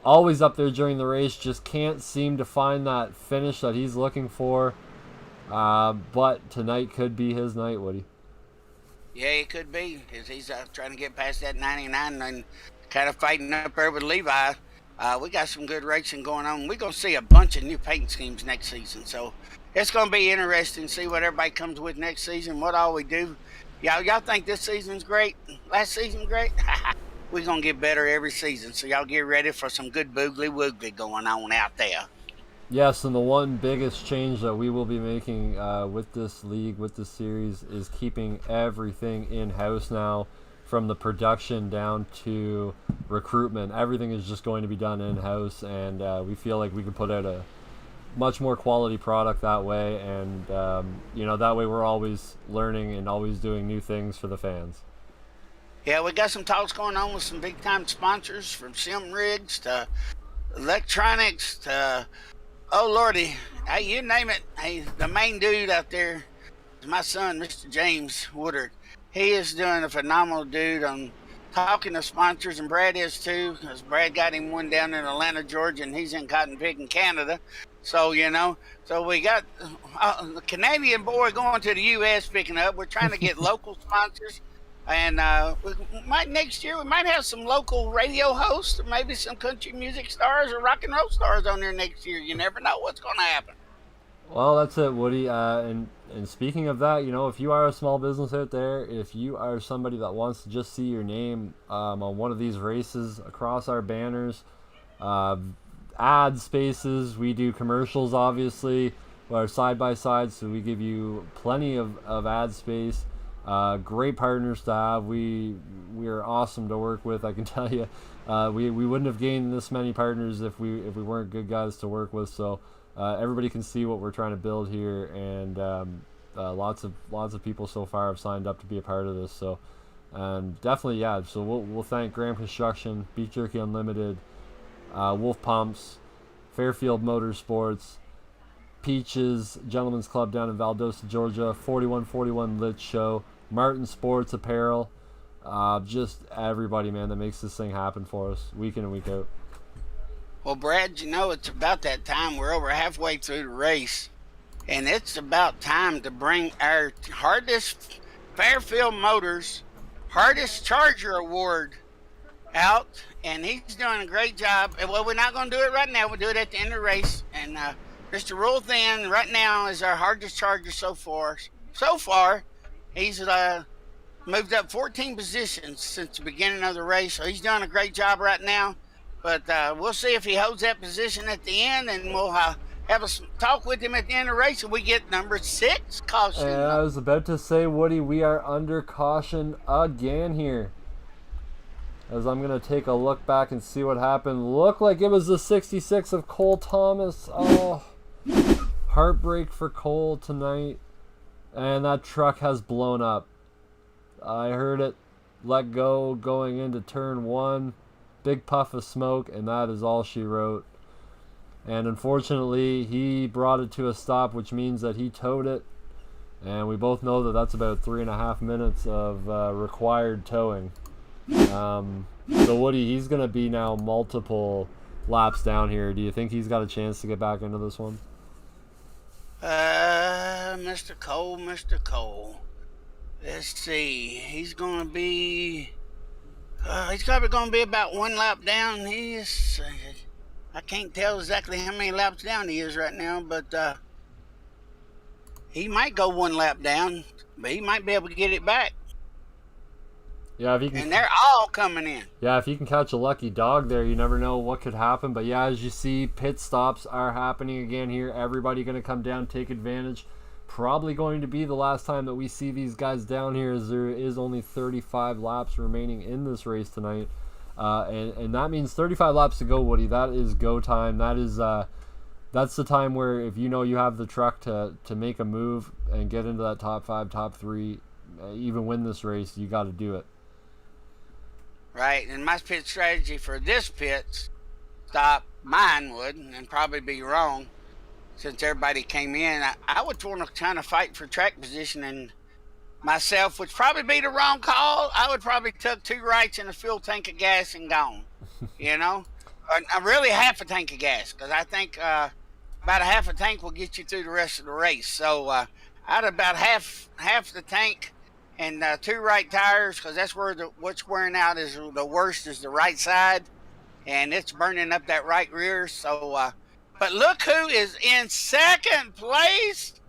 always up there during the race, just can't seem to find that finish that he's looking for. But tonight could be his night, Woody. Yeah, it could be, because he's trying to get past that 99 and kind of fighting up there with Levi. We got some good racing going on. We're going to see a bunch of new paint schemes next season, so it's going to be interesting to see what everybody comes with next season, what all we do. Y'all think this season's great? Last season great? We're going to get better every season, so y'all get ready for some good boogly-woogly going on out there. Yes, and the one biggest change that we will be making with this league, with this series, is keeping everything in-house now, from the production down to recruitment. Everything is just going to be done in-house, and we feel like we can put out a much more quality product that way, and that way we're always learning and always doing new things for the fans. Yeah, we got some talks going on with some big-time sponsors, from sim rigs to electronics to, oh lordy, hey, you name it. Hey, the main dude out there is my son, Mr. James Woodard. He is doing a phenomenal dude on talking to sponsors, and Brad is too, because Brad got him one down in Atlanta, Georgia, and he's in cotton picking Canada. So, so we got the Canadian boy going to the U.S. picking up. We're trying to get local sponsors. And next year we might have some local radio hosts, or maybe some country music stars or rock and roll stars on there next year. You never know what's going to happen. Well, that's it, Woody. And speaking of that, if you are a small business out there, if you are somebody that wants to just see your name on one of these races across our banners, ad spaces, we do commercials, obviously, or side-by-side, so we give you plenty of ad space. Great partners to have. We are awesome to work with, I can tell you. We wouldn't have gained this many partners if we weren't good guys to work with. So everybody can see what we're trying to build here, and lots of people so far have signed up to be a part of this. So definitely, yeah. So we'll thank Graham Construction, Beef Jerky Unlimited, Wolf Pumps, Fairfield Motorsports, Peaches Gentlemen's Club down in Valdosta, Georgia, 4141 Lit Show, Martin Sports Apparel, just everybody, man, that makes this thing happen for us week in and week out. Well, Brad, it's about that time. We're over halfway through the race, and it's about time to bring our hardest Fairfield Motors Hardest Charger Award out, and he's doing a great job. Well, we're not going to do it right now. We'll do it at the end of the race, and Mr. Rule Thin right now is our hardest charger so far. So far, he's moved up 14 positions since the beginning of the race, so he's doing a great job right now. But we'll see if he holds that position at the end, and we'll have a talk with him at the end of the race, and we get number 6, caution. And I was about to say, Woody, we are under caution again here. As I'm going to take a look back and see what happened. Looked like it was the 66 of Cole Thomas. Oh, heartbreak for Cole tonight. And that truck has blown up. I heard it let go going into turn 1. Big puff of smoke, and that is all she wrote. And unfortunately, he brought it to a stop, which means that he towed it. And we both know that that's about 3.5 minutes of required towing. So Woody, he's going to be now multiple laps down here. Do you think he's got a chance to get back into this one? Mr. Cole. Let's see. He's going to be... he's probably going to be about 1 lap down. I can't tell exactly how many laps down he is right now, but he might go 1 lap down, but he might be able to get it back. Yeah, if he can, and they're all coming in. Yeah, if he can catch a lucky dog there, you never know what could happen. But yeah, as you see, pit stops are happening again here. Everybody going to come down, take advantage. Probably going to be the last time that we see these guys down here, as there is only 35 laps remaining in this race tonight. And that means 35 laps to go, Woody. That is go time. That's the time where if you know you have the truck to make a move and get into that top 5, top 3, even win this race, you got to do it. Right, and my pit strategy for this pit stop, mine would, and probably be wrong, since everybody came in, I would want to kind of fight for track position, and myself would probably be the wrong call. I would probably took 2 rights and a full tank of gas and gone, you know? Or really half a tank of gas, because I think about a half a tank will get you through the rest of the race. So I'd about half the tank and 2 right tires, because that's where what's wearing out is the worst is the right side, and it's burning up that right rear. So, but look who is in second place.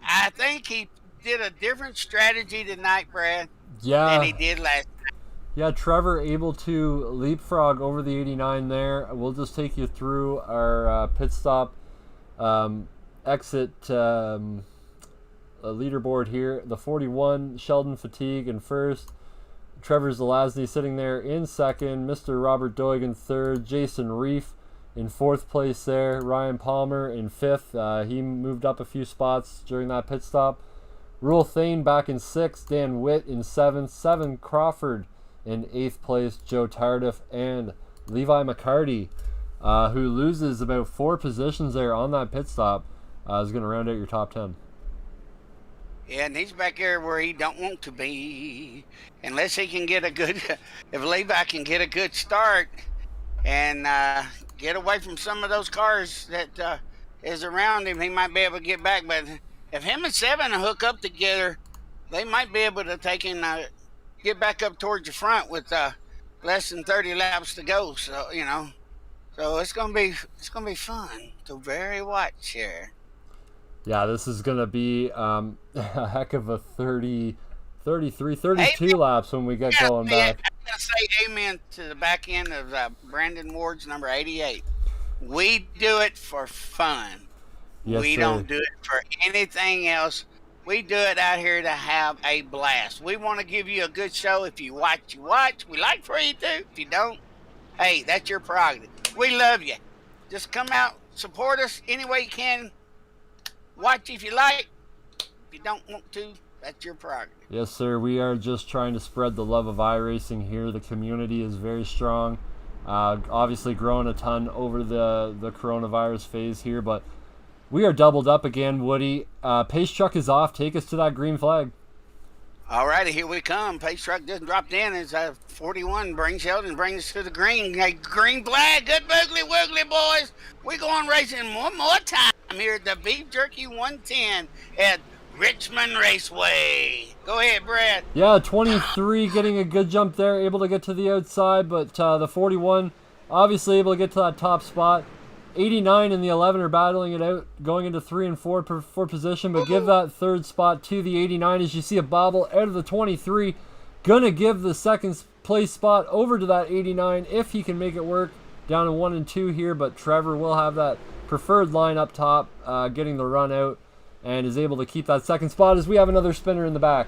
I think he did a different strategy tonight, Brad, than he did last night. Yeah, Trevor able to leapfrog over the 89 there. We'll just take you through our pit stop exit leaderboard here. The 41, Sheldon Fatigue in first. Trevor Zelazny sitting there in second. Mr. Robert Doig in third. Jason Reef in 4th place there. Ryan Palmer in 5th. He moved up a few spots during that pit stop. Rule Thane back in 6th. Dan Witt in 7th. 7 Crawford in 8th place. Joe Tardif and Levi McCarty, who loses about 4 positions there on that pit stop, is going to round out your top 10. Yeah, and he's back there where he don't want to be. Unless he can get a good, if Levi can get a good start and get away from some of those cars that is around him, he might be able to get back. But if him and 7 hook up together, they might be able to take and get back up towards the front with less than 30 laps to go. So, you know, so it's gonna be fun to very watch here. Yeah, this is going to be a heck of a 33, 32 laps when we get going back. I'm going to say amen to the back end of Brandon Ward's number 88. We do it for fun. Yes, we don't do it for anything else. We do it out here to have a blast. We want to give you a good show. If you watch, you watch. We like for you to. If you don't, hey, that's your prerogative. We love you. Just come out, support us any way you can. Watch if you like. If you don't want to, that's your prerogative. Yes, sir. We are just trying to spread the love of iRacing here. The community is very strong. Obviously growing a ton over the coronavirus phase here, but we are doubled up again, Woody. Pace truck is off. Take us to that green flag. All righty, here we come. Pace truck just dropped in as 41 brings Sheldon, brings us to the green. Hey, green flag, good boogly woogly, boys. We're going racing one more time here at the Beef Jerky 110 at Richmond Raceway. Go ahead, Brad. Yeah, 23 getting a good jump there, able to get to the outside, but the 41 obviously able to get to that top spot. 89 and the 11 are battling it out, going into 3 and 4 for position, but give that 3rd spot to the 89 as you see a bobble out of the 23. Gonna give the 2nd place spot over to that 89 if he can make it work. Down to 1 and 2 here, but Trevor will have that preferred line up top, getting the run out, and is able to keep that 2nd spot as we have another spinner in the back.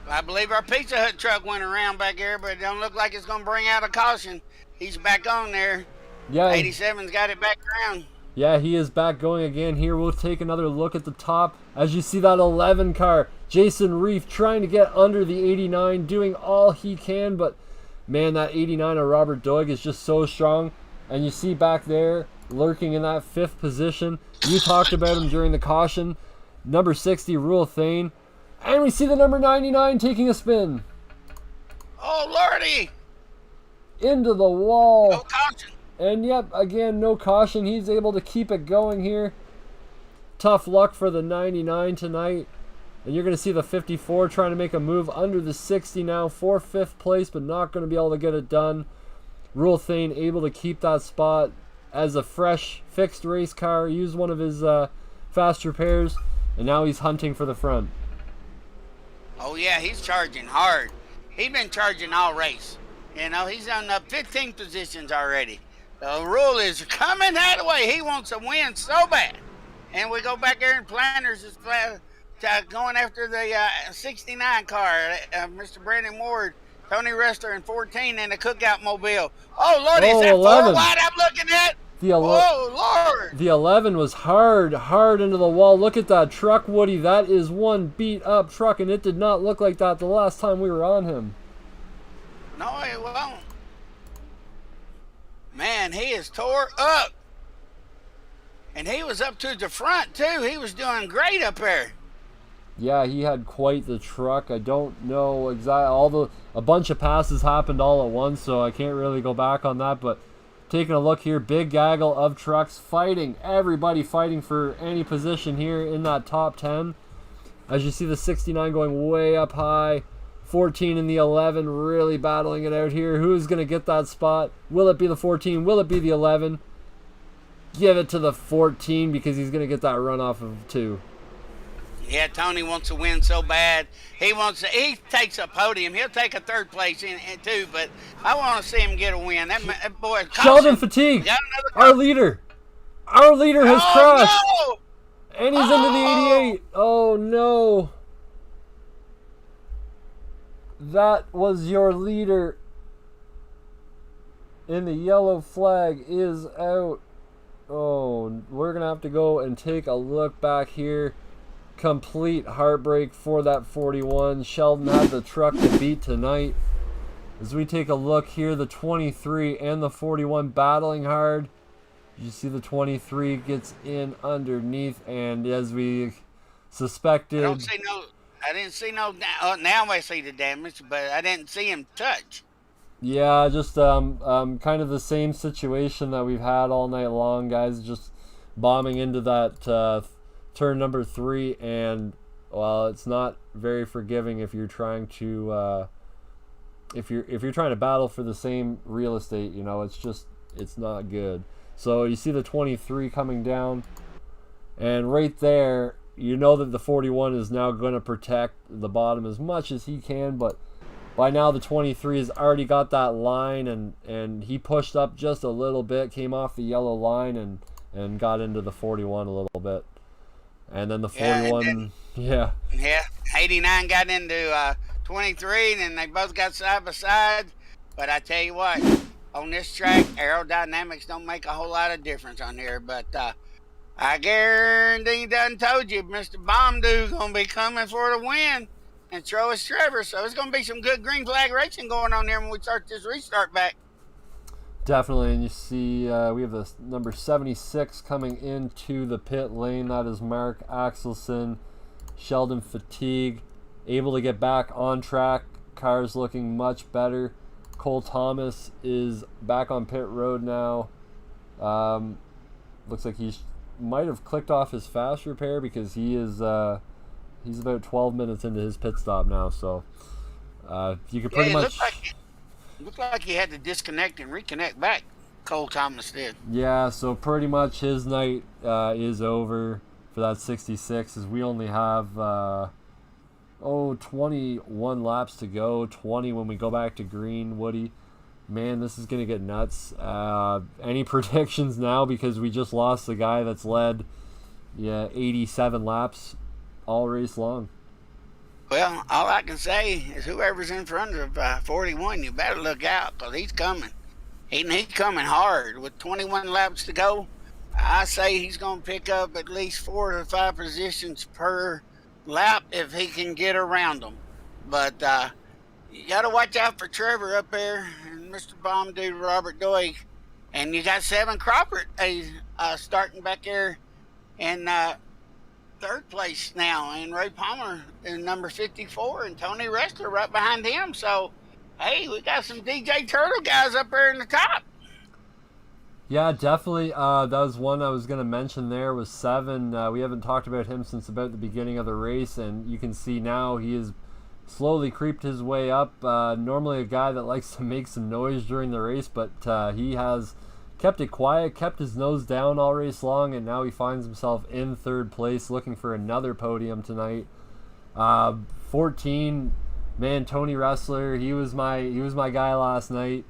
I believe our Pizza Hut truck went around back here, but it don't look like it's gonna bring out a caution. He's back on there. Yeah, 87's got it back around. Yeah, he is back going again here. We'll take another look at the top. As you see that 11 car, Jason Reef trying to get under the 89, doing all he can, but man, that 89 of Robert Doig is just so strong. And you see back there, lurking in that 5th position, you talked about him during the caution, number 60, Rule Thane. And we see the number 99 taking a spin. Oh, Lordy! Into the wall. No caution. And yep, again, no caution. He's able to keep it going here. Tough luck for the 99 tonight. And you're going to see the 54 trying to make a move under the 60 now for 5th place, but not going to be able to get it done. Rule Thane able to keep that spot as a fresh, fixed race car. Used one of his fast repairs, and now he's hunting for the front. Oh, yeah, he's charging hard. He's been charging all race. You know, he's on up 15 positions already. The rule is coming that way. He wants to win so bad. And we go back there, and Planters is going after the 69 car. Mr. Brandon Ward, Tony Rester in 14 in the Cookout Mobile. Oh, Lord, is that 11. 4 wide I'm looking at? Oh, Lord. The 11 was hard into the wall. Look at that truck, Woody. That is one beat-up truck, and it did not look like that the last time we were on him. No, it won't. Man, he is tore up. And he was up to the front, too. He was doing great up there. Yeah, he had quite the truck. I don't know exactly. A bunch of passes happened all at once, so I can't really go back on that. But taking a look here, big gaggle of trucks fighting. Everybody fighting for any position here in that top 10. As you see the 69 going way up high. 14 in the 11 really battling it out here. Who's going to get that spot? Will it be the 14? Will it be the 11? Give it to the 14 because he's going to get that run off of 2. Yeah, Tony wants to win so bad. He takes a podium. He'll take a 3rd place in too, but I want to see him get a win. That boy, Sheldon Fatigue, our leader. Our leader has crashed. No! And he's into the 88. Oh, no. That was your leader. And the yellow flag is out. Oh, we're going to have to go and take a look back here. Complete heartbreak for that 41. Sheldon had the truck to beat tonight. As we take a look here, the 23 and the 41 battling hard. You see the 23 gets in underneath, and as we suspected... I didn't see no... now I see the damage, but I didn't see him touch. Yeah, just kind of the same situation that we've had all night long, guys. Just bombing into that turn number 3, and well, it's not very forgiving if you're trying to if you're trying to battle for the same real estate. You know, it's not good. So you see the 23 coming down, and right there, you know that the 41 is now going to protect the bottom as much as he can, but by now the 23 has already got that line, and he pushed up just a little bit, came off the yellow line, and got into the 41 a little bit. And then the 41, yeah. 89 got into 23, and they both got side by side. But I tell you what, on this track, aerodynamics don't make a whole lot of difference on here. But I guarantee done told you, Mr. Bombdoo's going to be coming for the win. And throw us Trevor. So it's going to be some good green flag racing going on there when we start this restart back. Definitely, and you see we have the number 76 coming into the pit lane. That is Mark Axelson. Sheldon Fatigue able to get back on track. Car's looking much better. Cole Thomas is back on pit road now. Looks like he might have clicked off his fast repair because he is... he's about 12 minutes into his pit stop now, so you could pretty much... Looked like he had to disconnect and reconnect back. Cole Thomas did. Yeah, so pretty much his night is over for that 66, as we only have 21 laps to go, 20 when we go back to green. Woody, man, this is going to get nuts. Any predictions now, because we just lost the guy that's led 87 laps all race long? Well, all I can say is whoever's in front of 41, you better look out, because he's coming. He's coming hard. With 21 laps to go, I say he's going to pick up at least 4 to 5 positions per lap if he can get around them. But you got to watch out for Trevor up there and Mr. Bombdoo, Robert Doig. And you got Seven Crawford starting back there in 3rd place now, and Ray Palmer in number 54, and Tony Rester right behind him. So Hey, we got some DJ Turtle guys up there in the top. Yeah, definitely. That was one I was going to mention there was 7. We haven't talked about him since about the beginning of the race, and you can see now he has slowly creeped his way up. Normally a guy that likes to make some noise during the race, but he has kept it quiet, kept his nose down all race long, and now he finds himself in 3rd place looking for another podium tonight. 14, man, Tony Wrestler, he was my guy last night.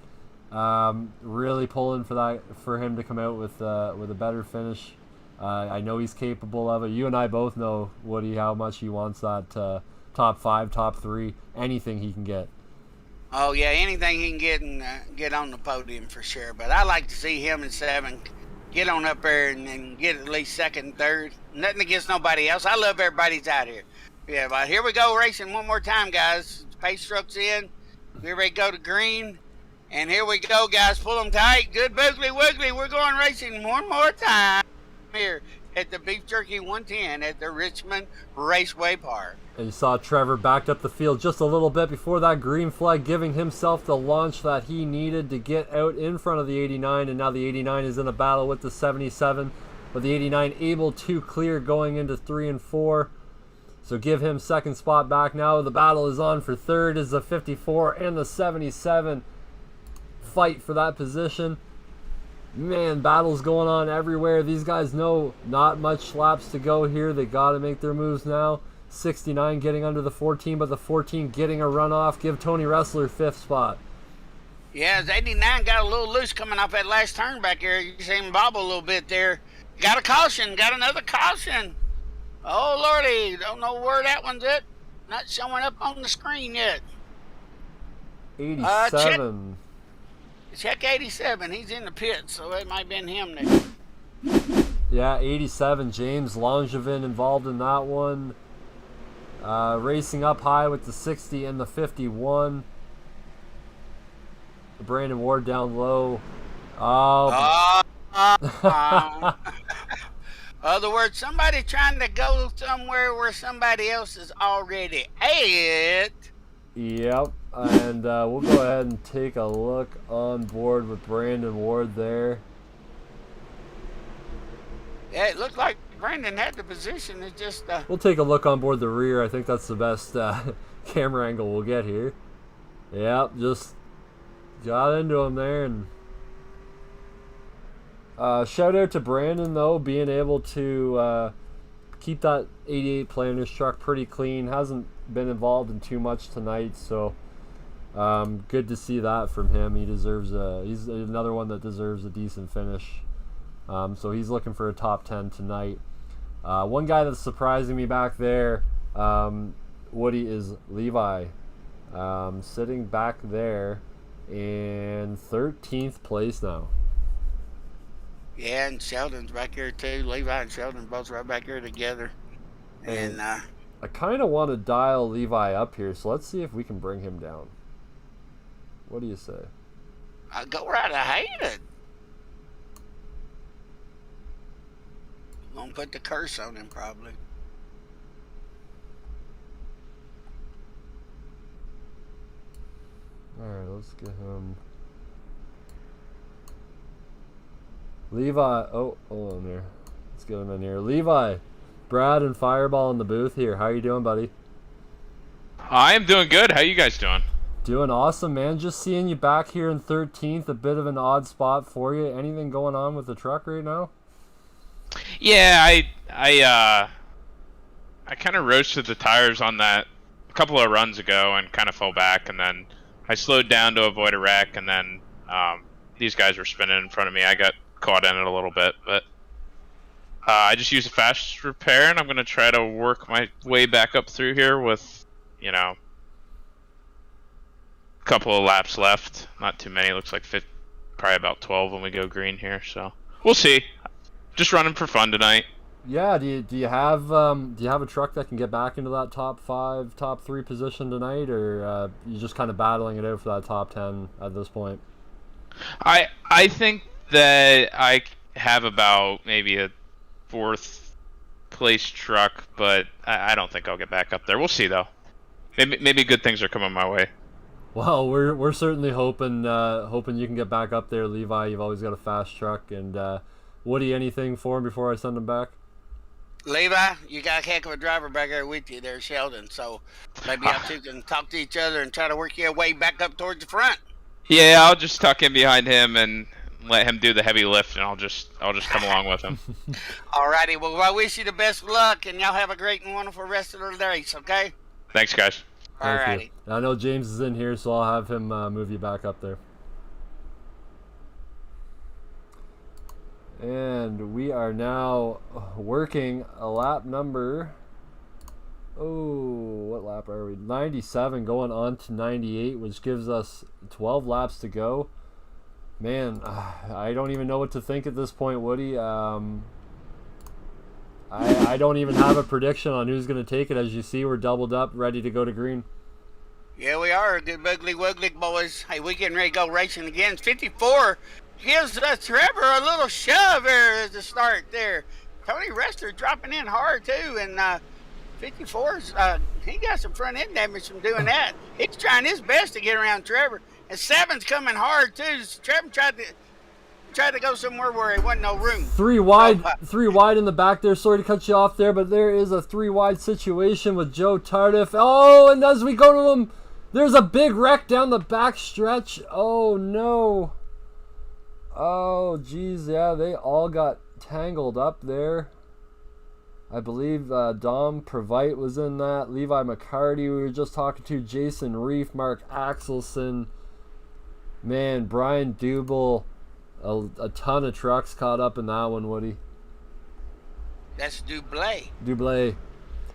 Really pulling for him to come out with a better finish. I know he's capable of it. You and I both know, Woody, how much he wants that top 5, top 3, anything he can get. Oh yeah, anything he can get and get on the podium for sure. But I like to see him in 7 get on up there and get at least 2nd, 3rd. Nothing against nobody else. I love everybody's out here. Yeah, but here we go racing one more time, guys. Pace truck's in. We're ready to go to green. And here we go, guys. Pull them tight. Good boogly wiggly. We're going racing one more time here at the Beef Jerky 110 at the Richmond Raceway Park. And you saw Trevor backed up the field just a little bit before that green flag, giving himself the launch that he needed to get out in front of the 89. And now the 89 is in a battle with the 77. But the 89 able to clear going into 3 and 4. So give him 2nd spot back. Now the battle is on for 3rd is the 54 and the 77. Fight for that position. Man, battles going on everywhere. These guys know not much laps to go here. They got to make their moves now. 69 getting under the 14, but the 14 getting a runoff. Give Tony Wrestler 5th spot. Yeah, the 89 got a little loose coming off that last turn back here. You see him bobble a little bit there. Got a caution. Got another caution. Oh, Lordy. Don't know where that one's at. Not showing up on the screen yet. 87. Check 87. He's in the pit, so it might have been him there. Yeah, 87. James Langevin involved in that one. Racing up high with the 60 and the 51. Brandon Ward down low. Other words, somebody trying to go somewhere where somebody else is already at. Yep. And we'll go ahead and take a look on board with Brandon Ward there. Yeah, it looked like Brandon had the position. It just we'll take a look on board the rear. I think that's the best camera angle we'll get here. Yep, just got into him there. And shout out to Brandon though, being able to keep that 88 Planners truck pretty clean. Hasn't been involved in too much tonight, so good to see that from him. He deserves he's another one that deserves a decent finish. So he's looking for a top 10 tonight. One guy that's surprising me back there, Woody, is Levi. Sitting back there in 13th place now. Yeah, and Sheldon's back here too. Levi and Sheldon both right back here together. And I kind of want to dial Levi up here, so let's see if we can bring him down. What do you say? I'll go right ahead. Gonna put the curse on him probably. Alright, let's get him. Levi, oh, hold on there. Let's get him in here. Levi, Brad and Fireball in the booth here. How you doing, buddy? I am doing good. How you guys doing? Doing awesome, man. Just seeing you back here in 13th. A bit of an odd spot for you. Anything going on with the truck right now? Yeah, I kind of roasted the tires on that a couple of runs ago and kind of fell back, and then I slowed down to avoid a wreck, and then these guys were spinning in front of me. I got caught in it a little bit, but I just used a fast repair, and I'm going to try to work my way back up through here with, you know, a couple of laps left. Not too many. Looks like probably about 12 when we go green here, so we'll see. Just running for fun tonight. Yeah, do you have a truck that can get back into that top 5, top 3 position tonight, or you just kind of battling it out for that top 10 at this point? I think that I have about maybe a 4th place truck, but I don't think I'll get back up there. We'll see though. Maybe good things are coming my way. Well, we're certainly hoping you can get back up there, Levi. You've always got a fast truck. And Woody, anything for him before I send him back? Levi, you got a heck of a driver back there with you there, Sheldon. So maybe y'all two can talk to each other and try to work your way back up towards the front. Yeah, I'll just tuck in behind him and let him do the heavy lift, and I'll just come along with him. Alrighty, well, I wish you the best of luck, and y'all have a great and wonderful rest of the race, okay? Thanks, guys. Thank Alrighty. you. I know James is in here, so I'll have him move you back up there. And we are now working a lap number. Oh, what lap are we? 97 going on to 98, which gives us 12 laps to go. Man, I don't even know what to think at this point, Woody. I don't even have a prediction on who's going to take it. As you see, we're doubled up, ready to go to green. Yeah, we are, good ugly wuggly boys. Hey, we getting ready to go racing again. 54 gives Trevor a little shove there at the start there. Tony Rester dropping in hard too, and 54's he got some front end damage from doing that. He's trying his best to get around Trevor, and 7's coming hard too. Trevor tried to go somewhere where there wasn't no room. Three wide in the back there. Sorry to cut you off there, but there is a 3 wide situation with Joe Tardif. Oh, and as we go to him, there's a big wreck down the back stretch. Oh no. Oh geez, yeah, they all got tangled up there. I believe Dom Provite was in that. Levi McCarty, we were just talking to. Jason Reef, Mark Axelson. Man, Brian Dubel. A ton of trucks caught up in that one, Woody. That's Dublé. Dublé.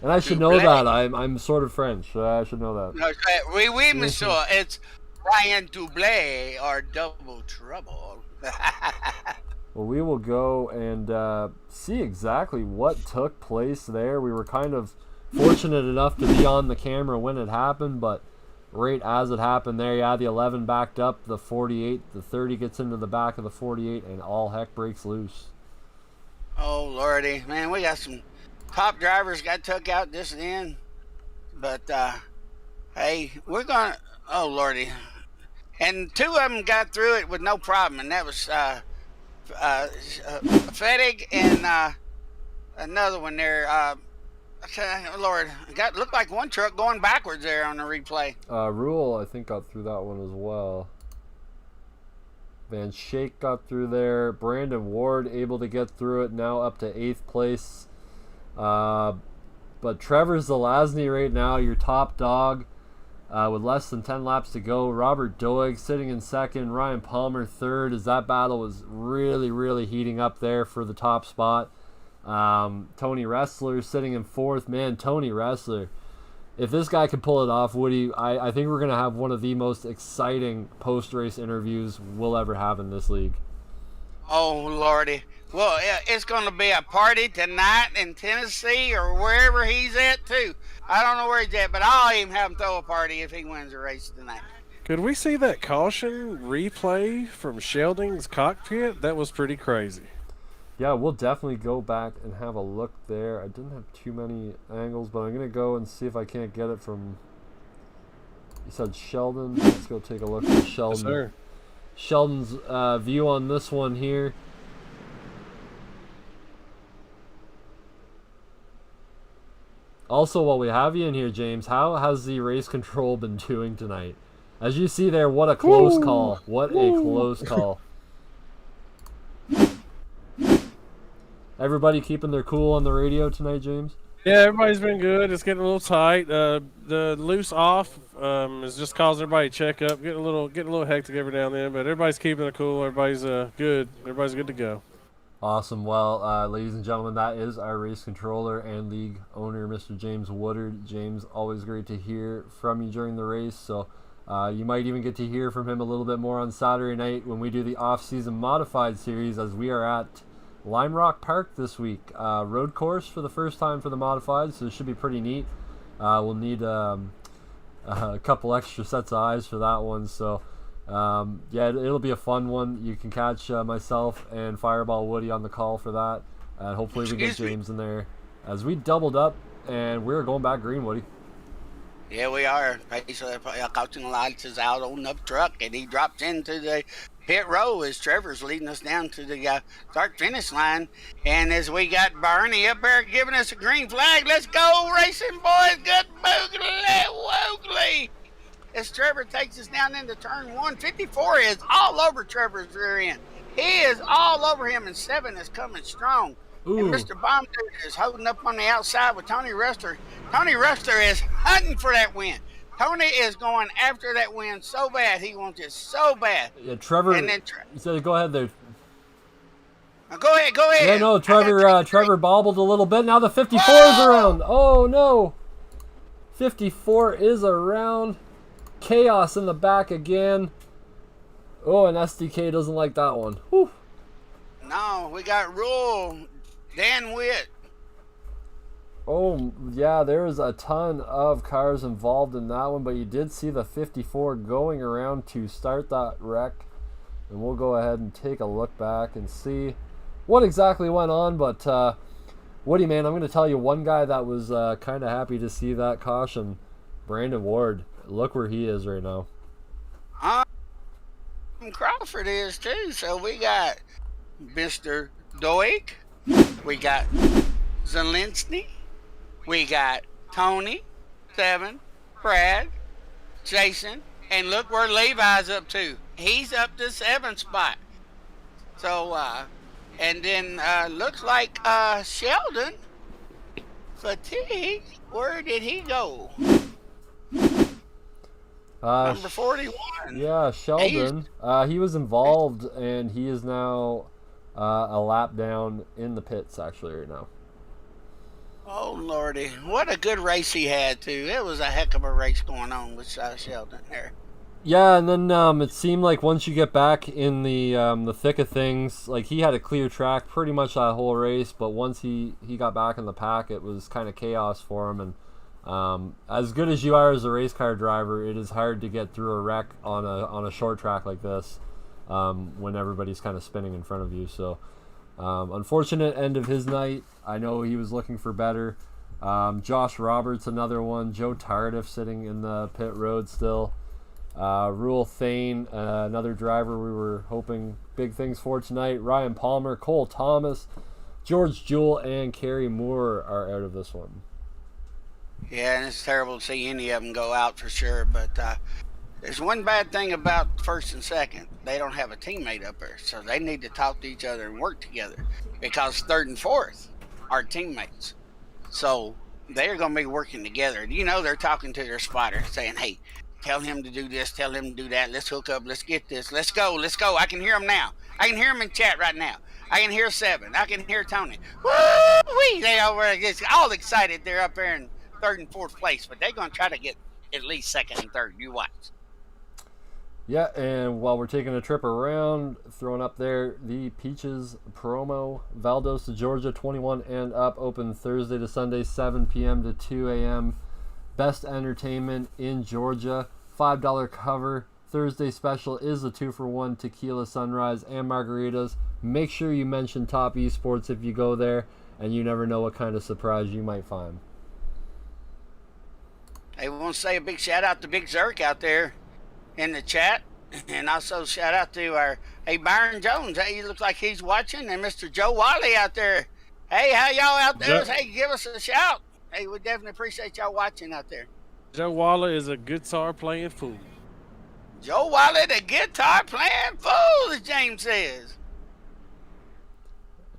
And I should know that. I'm sort of French, so I should know that. No, oui, monsieur. It's Brian Dublé or Double Trouble. Well, we will go and see exactly what took place there. We were kind of fortunate enough to be on the camera when it happened, but right as it happened there, yeah, the 11 backed up, the 48, the 30 gets into the back of the 48, and all heck breaks loose. Oh, Lordy. Man, we got some top drivers got took out this end. But, hey, we're going to... Oh, Lordy. And 2 of them got through it with no problem, and that was Fettig and another one there. Lord, looked like one truck going backwards there on the replay. Rule, I think, got through that one as well. Van Schaik got through there. Brandon Ward able to get through it, now up to 8th place. But Trevor Zelazny right now, your top dog, with less than 10 laps to go. Robert Doig sitting in 2nd. Ryan Palmer 3rd, as that battle was really, really heating up there for the top spot. Tony Ressler sitting in 4th. Man, Tony Ressler, if this guy can pull it off, Woody, I think we're going to have one of the most exciting post-race interviews we'll ever have in this league. Oh, Lordy. Well, it's going to be a party tonight in Tennessee or wherever he's at, too. I don't know where he's at, but I'll even have him throw a party if he wins the race tonight. Could we see that caution replay from Sheldon's cockpit? That was pretty crazy. Yeah, we'll definitely go back and have a look there. I didn't have too many angles, but I'm going to go and see if I can't get it from... You said Sheldon. Let's go take a look at Sheldon. Yes, sir. Sheldon's view on this one here. Also, while we have you in here, James, how has the race control been doing tonight? As you see there, what a close call. What a close call. Everybody keeping their cool on the radio tonight, James? Yeah, everybody's been good. It's getting a little tight. The loose off is just causing everybody to check up, getting a little hectic every now and then. But everybody's keeping it cool. Everybody's good. Everybody's good to go. Awesome. Well, ladies and gentlemen, that is our race controller and league owner, Mr. James Woodard. James, always great to hear from you during the race. So you might even get to hear from him a little bit more on Saturday night when we do the off-season modified series, as we are at Lime Rock Park this week. Road course for the first time for the modified, so it should be pretty neat. We'll need a couple extra sets of eyes for that one. So yeah, it'll be a fun one. You can catch myself and Fireball Woody on the call for that, and hopefully we get James in there as we doubled up and we're going back green, Woody. Yeah, we are. Caution lights is out on the truck, and he drops into the pit row as Trevor's leading us down to the start-finish line. And as we got Barney up there giving us a green flag, let's go racing, boys. Good Woogly. As Trevor takes us down into turn 1, 54 is all over Trevor's rear end. He is all over him, and 7 is coming strong. Ooh. And Mr. Baumgartner is holding up on the outside with Tony Ruster. Tony Ruster is hunting for that win. Tony is going after that win so bad. He wants it so bad. Yeah, Trevor. And then You said go ahead there. Go ahead. Yeah, no, Trevor bobbled a little bit. Now the 54 is around. Oh no, 54 is around. Chaos in the back again. Oh, and SDK doesn't like that one. Whew. No, we got Rule Dan Witt. Oh, yeah, there's a ton of cars involved in that one, but you did see the 54 going around to start that wreck. And we'll go ahead and take a look back and see what exactly went on. But, Woody, man, I'm going to tell you one guy that was kind of happy to see that caution. Brandon Ward. Look where he is right now. Crawford is too. So we got Mr. Doig. We got Zelensky. We got Tony, 7, Brad, Jason, and look where Levi's up to. He's up to 7th spot. So, and then looks like Sheldon Fatigue. Where did he go? Number 41. Yeah, Sheldon. He was involved, and he is now a lap down in the pits actually right now. Oh, Lordy. What a good race he had, too. It was a heck of a race going on with Sheldon there. Yeah, and then it seemed like once you get back in the thick of things, like he had a clear track pretty much that whole race, but once he got back in the pack, it was kind of chaos for him. And as good as you are as a race car driver, it is hard to get through a wreck on a short track like this when everybody's kind of spinning in front of you. So unfortunate end of his night. I know he was looking for better. Josh Roberts, another one. Joe Tardif sitting in the pit road still. Rule Thane, another driver we were hoping big things for tonight. Ryan Palmer, Cole Thomas, George Jewell, and Kerry Moore are out of this one. Yeah, and it's terrible to see any of them go out for sure. But there's one bad thing about first and second. They don't have a teammate up there. So they need to talk to each other and work together. Because third and fourth are teammates. So they're going to be working together. You know, they're talking to their spotter saying, hey, tell him to do this, tell him to do that. Let's hook up. Let's get this. Let's go. I can hear them now. I can hear them in chat right now. I can hear 7. I can hear Tony. Woo-wee! They over just all excited. They're up there in third and fourth place, but they're going to try to get at least second and third. You watch. Yeah, and while we're taking a trip around, throwing up there, the Peaches promo, Valdosta to Georgia, 21 and up, open Thursday to Sunday, 7 p.m. to 2 a.m. Best entertainment in Georgia, $5 cover. Thursday special is a 2-for-1 tequila sunrise and margaritas. Make sure you mention Topp eSports if you go there, and you never know what kind of surprise you might find. I want to say a big shout out to Big Zerk out there in the chat, and also shout out to our Byron Jones. Hey, he looks like he's watching, and Mr. Joe Wiley out there. Hey, how y'all out there? Yeah. Hey, give us a shout. Hey, we definitely appreciate y'all watching out there. Joe Waller is a guitar playing fool. Joe Wiley, the guitar playing fool, as James says.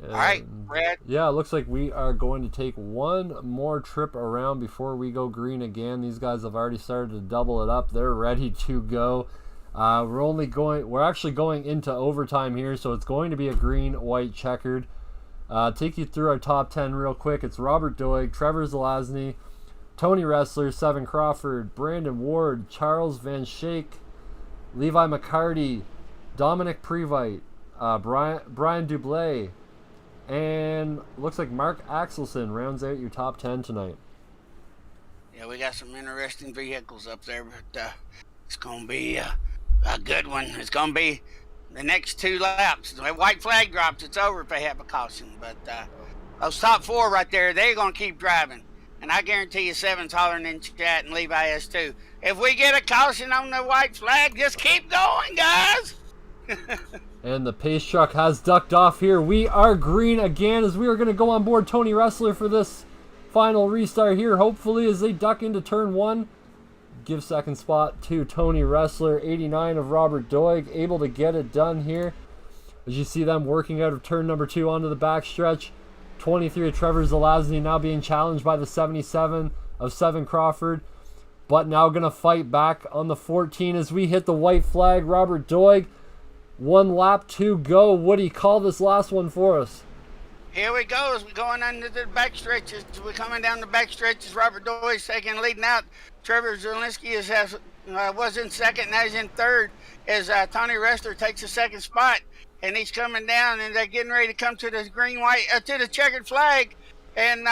All right, Brad. Yeah, it looks like we are going to take one more trip around before we go green again. These guys have already started to double it up. They're ready to go. We're actually going into overtime here, so it's going to be a green, white, checkered. Take you through our top 10 real quick. It's Robert Doig, Trevor Zelazny, Tony Ressler, 7 Crawford, Brandon Ward, Charles Van Schaik, Levi McCarty, Dominic Previte, Brian Dublé, and looks like Mark Axelson rounds out your top 10 tonight. Yeah, we got some interesting vehicles up there, but it's going to be a good one. It's going to be the next 2 laps. The white flag drops, it's over if they have a caution. But those top 4 right there, they're going to keep driving. And I guarantee you 7's hollering in chat, and Levi is too. If we get a caution on the white flag, just keep going, guys. And the pace truck has ducked off here. We are green again as we are going to go on board Tony Wrestler for this final restart here. Hopefully as they duck into turn 1. Give second spot to Tony Wrestler. 89 of Robert Doig, able to get it done here. As you see them working out of turn number 2 onto the backstretch. 23 of Trevor Zelazny now being challenged by the 77 of Seven Crawford. But now going to fight back on the 14 as we hit the white flag. Robert Doig, 1 lap to go. Woody, call this last one for us. Here we go as we're going under the back stretches. We're coming down the back stretches. Robert Doy's second, leading out. Trevor Zelensky was in second, now he's in third as Tony Wrestler takes the second spot. And he's coming down, and they're getting ready to come to the to the checkered flag. And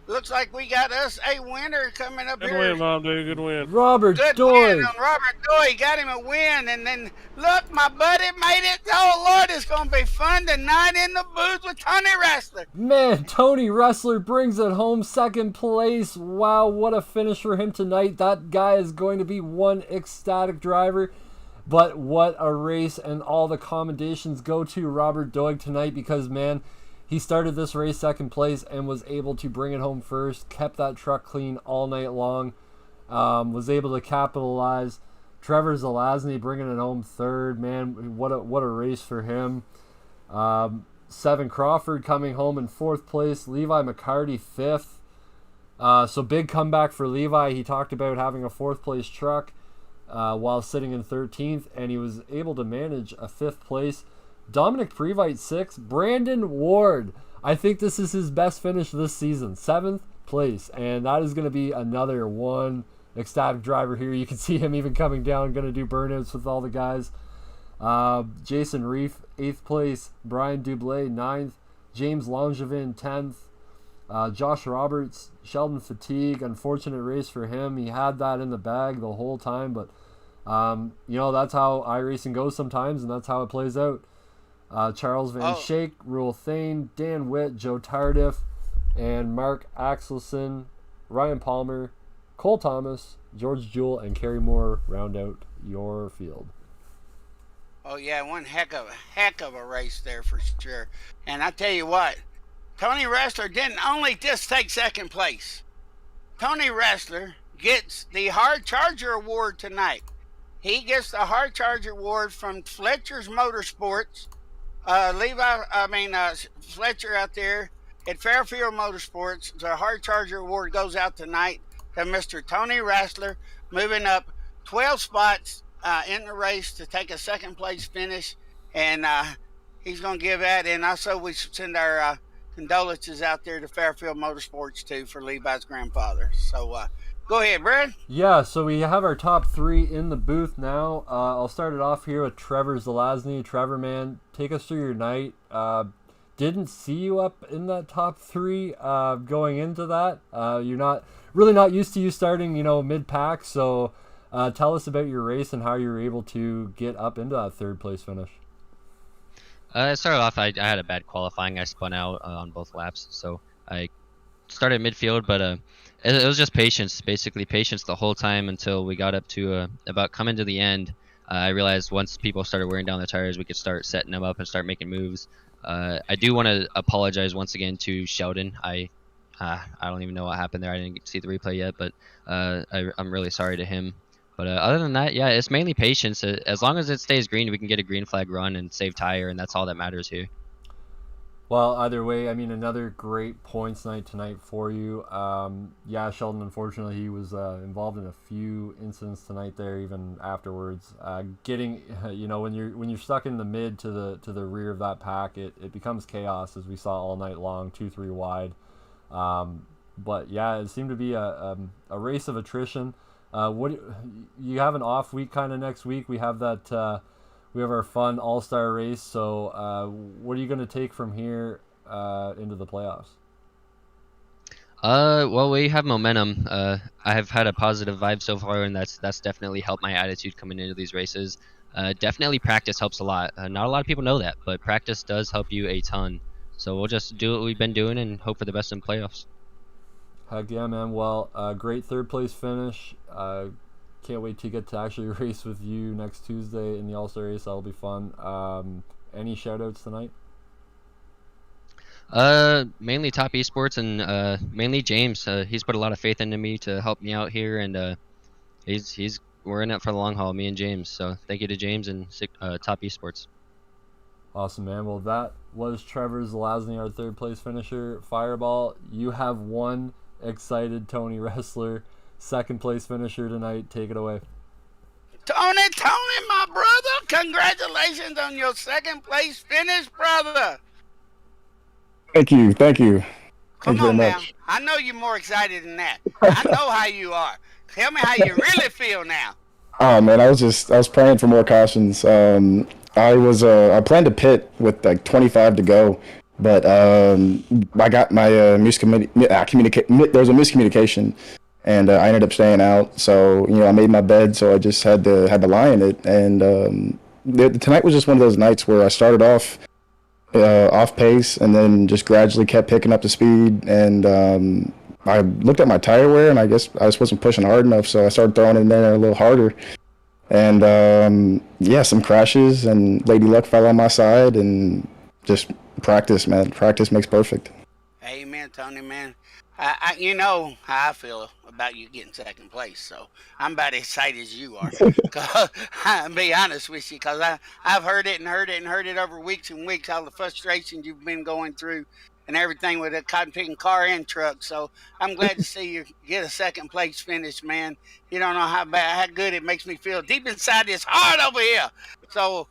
looks like we got us a winner coming up Good here. win, Mom, dude. Good win. Robert Good Doig. win on Robert Doig. Got him a win. And then, look, my buddy made it. Oh, Lord, it's going to be fun tonight in the booth with Tony Wrestler. Man, Tony Wrestler brings it home, second place. Wow, what a finish for him tonight. That guy is going to be one ecstatic driver. But what a race, and all the commendations go to Robert Doig tonight because, man, he started this race second place and was able to bring it home first, kept that truck clean all night long, was able to capitalize. Trevor Zelazny bringing it home third. Man, what a race for him. Seven Crawford coming home in fourth place. Levi McCarty fifth. So big comeback for Levi. He talked about having a fourth place truck while sitting in 13th, and he was able to manage a fifth place. Dominic Previte sixth. Brandon Ward, I think this is his best finish this season, 7th place, and that is going to be another one ecstatic driver here. You can see him even coming down, going to do burnouts with all the guys. Jason Reef 8th place. Brian Dublé 9th. James Langevin 10th. Josh Roberts, Sheldon Fatigue, unfortunate race for him. He had that in the bag the whole time, but that's how iRacing goes sometimes, and that's how it plays out. Charles Van Schaik, Rule Thane, Dan Witt, Joe Tardif, and Mark Axelson, Ryan Palmer, Cole Thomas, George Jewell, and Kerry Moore round out your field. Oh yeah, one heck of a race there for sure. And I tell you what, Tony Wrestler didn't only just take second place. Tony Wrestler gets the Hard Charger Award tonight. He gets the Hard Charger Award from Fletcher's Motorsports. Fletcher out there at Fairfield Motorsports. The Hard Charger Award goes out tonight to Mr. Tony Wrestler, moving up 12 spots in the race to take a second place finish. And he's going to give that. And also we send our condolences out there to Fairfield Motorsports too for Levi's grandfather. So go ahead, Brad. Yeah, so we have our top 3 in the booth now. I'll start it off here with Trevor Zelazny. Trevor, man, take us through your night. Didn't see you up in that top 3 going into that. You're not used to you starting, mid-pack. So tell us about your race and how you were able to get up into that third place finish. I started off, I had a bad qualifying. I spun out on both laps, so I started midfield, but it was just patience, basically patience the whole time until we got up to about coming to the end. I realized once people started wearing down the tires, we could start setting them up and start making moves. I do want to apologize once again to Sheldon. I don't even know what happened there. I didn't get to see the replay yet, but I'm really sorry to him. But other than that, yeah, it's mainly patience. As long as it stays green, we can get a green flag run and save tire, and that's all that matters here. Well, either way, I mean, another great points night tonight for you. Sheldon, unfortunately, he was involved in a few incidents tonight there, even afterwards. Getting, when you're stuck in the mid to the rear of that pack, it becomes chaos, as we saw all night long, 2-3 wide. But yeah, it seemed to be a race of attrition. What you have an off week kind of next week? We have that. We have our fun all-star race. So, what are you going to take from here into the playoffs? Well, we have momentum. I have had a positive vibe so far, and that's definitely helped my attitude coming into these races. Definitely practice helps a lot. Not a lot of people know that, but practice does help you a ton. So we'll just do what we've been doing and hope for the best in playoffs. Heck yeah, man. Well, great third place finish. Can't wait to get to actually race with you next Tuesday in the All-Star race. That'll be fun. Any shout-outs tonight? Mainly Topp eSports and mainly James. He's put a lot of faith into me to help me out here, and we're in it for the long haul, me and James. So thank you to James and Topp eSports. Awesome, man. Well, that was Trevor Zelazny, our third place finisher. Fireball, you have one excited Tony Wrestler, second place finisher tonight. Take it away. Tony, my brother, congratulations on your second place finish, brother. Thank you. Thank you Come very on now. much. I know you're more excited than that. I know how you are. Tell me how you really feel now. Oh man, I was praying for more cautions. I planned to pit with like 25 to go, but I got my there was a miscommunication, and I ended up staying out. So I made my bed, so I just had to lie in it. And tonight was just one of those nights where I started off off pace and then just gradually kept picking up the speed. And I looked at my tire wear, and I guess I just wasn't pushing hard enough, so I started throwing it in there a little harder. And some crashes, and Lady Luck fell on my side, and just practice, man. Practice makes perfect. Amen, Tony, man. You know how I feel about you getting second place, so I'm about as excited as you are. I'll be honest with you, because I've heard it over weeks and weeks, all the frustrations you've been going through and everything with a cotton picking car and truck. So I'm glad to see you get a second place finish, man. You don't know how good it makes me feel deep inside this heart over here. So,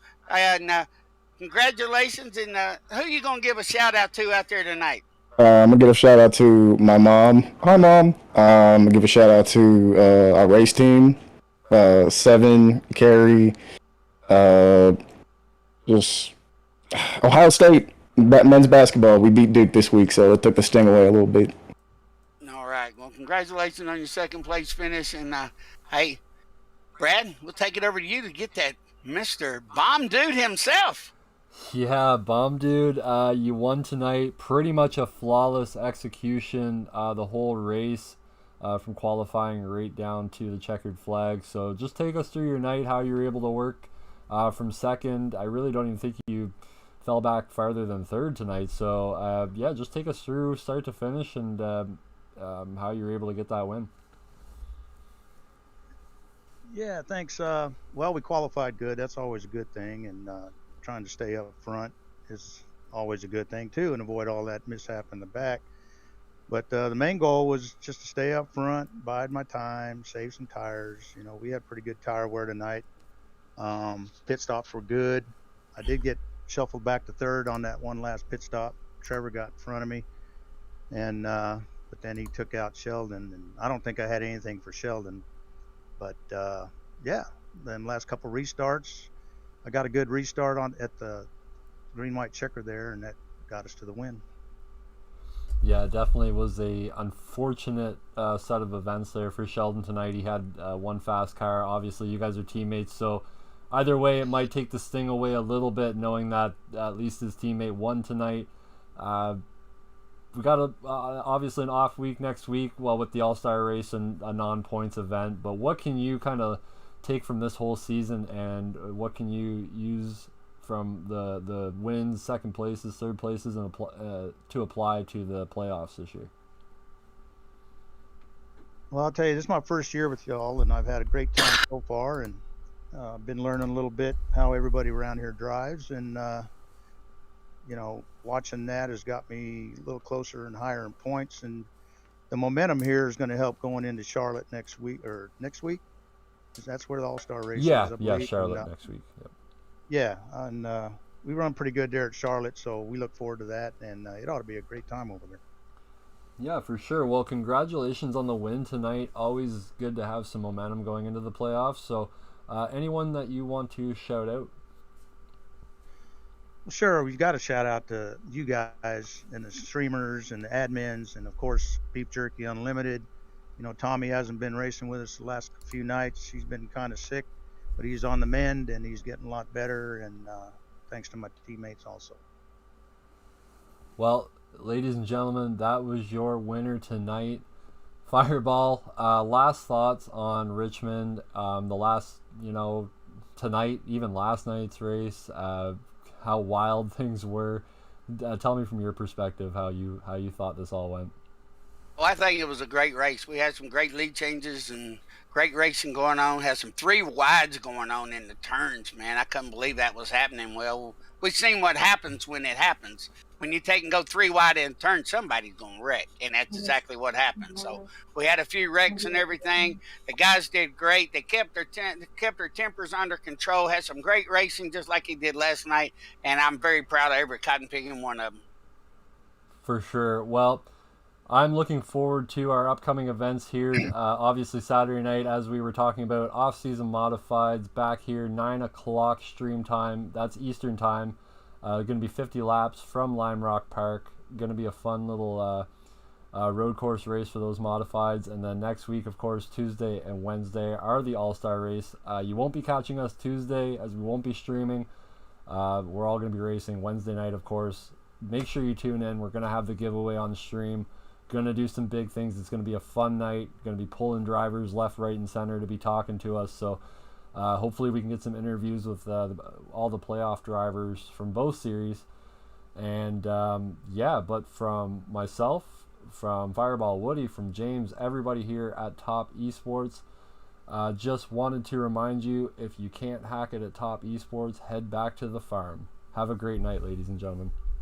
congratulations, and who you gonna give a shout out to out there tonight? I'm gonna give a shout out to my mom. Hi, Mom. I'm gonna give a shout out to our race team, Seven, Carrie, just Ohio State men's basketball. We beat Duke this week, so it took the sting away a little bit. All right. Well, congratulations on your second place finish, and hey, Brad, we'll take it over to you to get that Mr. Bomb Dude himself. Yeah, Bomb Dude, you won tonight. Pretty much a flawless execution the whole race, from qualifying right down to the checkered flag. So just take us through your night, how you were able to work from second. I really don't even think you fell back farther than third tonight. So just take us through start to finish, and how you were able to get that win. Yeah, thanks. Well, we qualified good. That's always a good thing, and trying to stay up front is always a good thing too, and avoid all that mishap in the back. But the main goal was just to stay up front, bide my time, save some tires. We had pretty good tire wear tonight. Pit stops were good. I did get shuffled back to third on that one last pit stop. Trevor got in front of me, and but then he took out Sheldon, and I don't think I had anything for Sheldon. But then last couple restarts, I got a good restart at the green-white checker there, and that got us to the win. Yeah, it definitely was a unfortunate set of events there for Sheldon tonight. He had one fast car. Obviously, you guys are teammates, so either way, it might take the sting away a little bit, knowing that at least his teammate won tonight. We got obviously an off week next week, with the All-Star race and a non-points event. But what can you kind of take from this whole season, and what can you use from the wins, second places, third places, and to apply to the playoffs this year? Well, I'll tell you, this is my first year with y'all, and I've had a great time so far, and I've been learning a little bit how everybody around here drives, and watching that has got me a little closer and higher in points, and the momentum here is going to help going into Charlotte next week. That's where the All-Star race is. I believe. Charlotte next week. Yep. Yeah, and we run pretty good there at Charlotte, so we look forward to that, and it ought to be a great time over there. Yeah, for sure. Well, congratulations on the win tonight. Always good to have some momentum going into the playoffs. So anyone that you want to shout out? Well, sure, we've got to shout out to you guys and the streamers and the admins, and of course Beef Jerky Unlimited. Tommy hasn't been racing with us the last few nights. He's been kind of sick, but he's on the mend and he's getting a lot better, and thanks to my teammates also. Well, ladies and gentlemen, that was your winner tonight. Fireball, last thoughts on Richmond, the last, tonight, even last night's race, how wild things were. Tell me from your perspective how you thought this all went. Well, I think it was a great race. We had some great lead changes and great racing going on. Had some 3 wides going on in the turns, man. I couldn't believe that was happening. Well, we've seen what happens when it happens. When you take and go 3 wide in turn, somebody's going to wreck, and that's exactly what happened. So we had a few wrecks and everything. The guys did great. They kept their tempers under control, had some great racing just like he did last night, and I'm very proud of every cotton picking one of them. For sure. Well, I'm looking forward to our upcoming events here. Obviously, Saturday night, as we were talking about, off-season modifieds back here, 9 o'clock stream time. That's Eastern time. Going to be 50 laps from Lime Rock Park. Going to be a fun little road course race for those modifieds. And then next week, of course, Tuesday and Wednesday are the All-Star race. You won't be catching us Tuesday, as we won't be streaming. We're all going to be racing Wednesday night, of course. Make sure you tune in. We're going to have the giveaway on the stream. Going to do some big things. It's going to be a fun night. Going to be pulling drivers left, right, and center to be talking to us. So hopefully we can get some interviews with all the playoff drivers from both series. And but from myself, from Fireball Woody, from James, everybody here at Topp eSports, just wanted to remind you, if you can't hack it at Topp eSports, head back to the farm. Have a great night, ladies and gentlemen.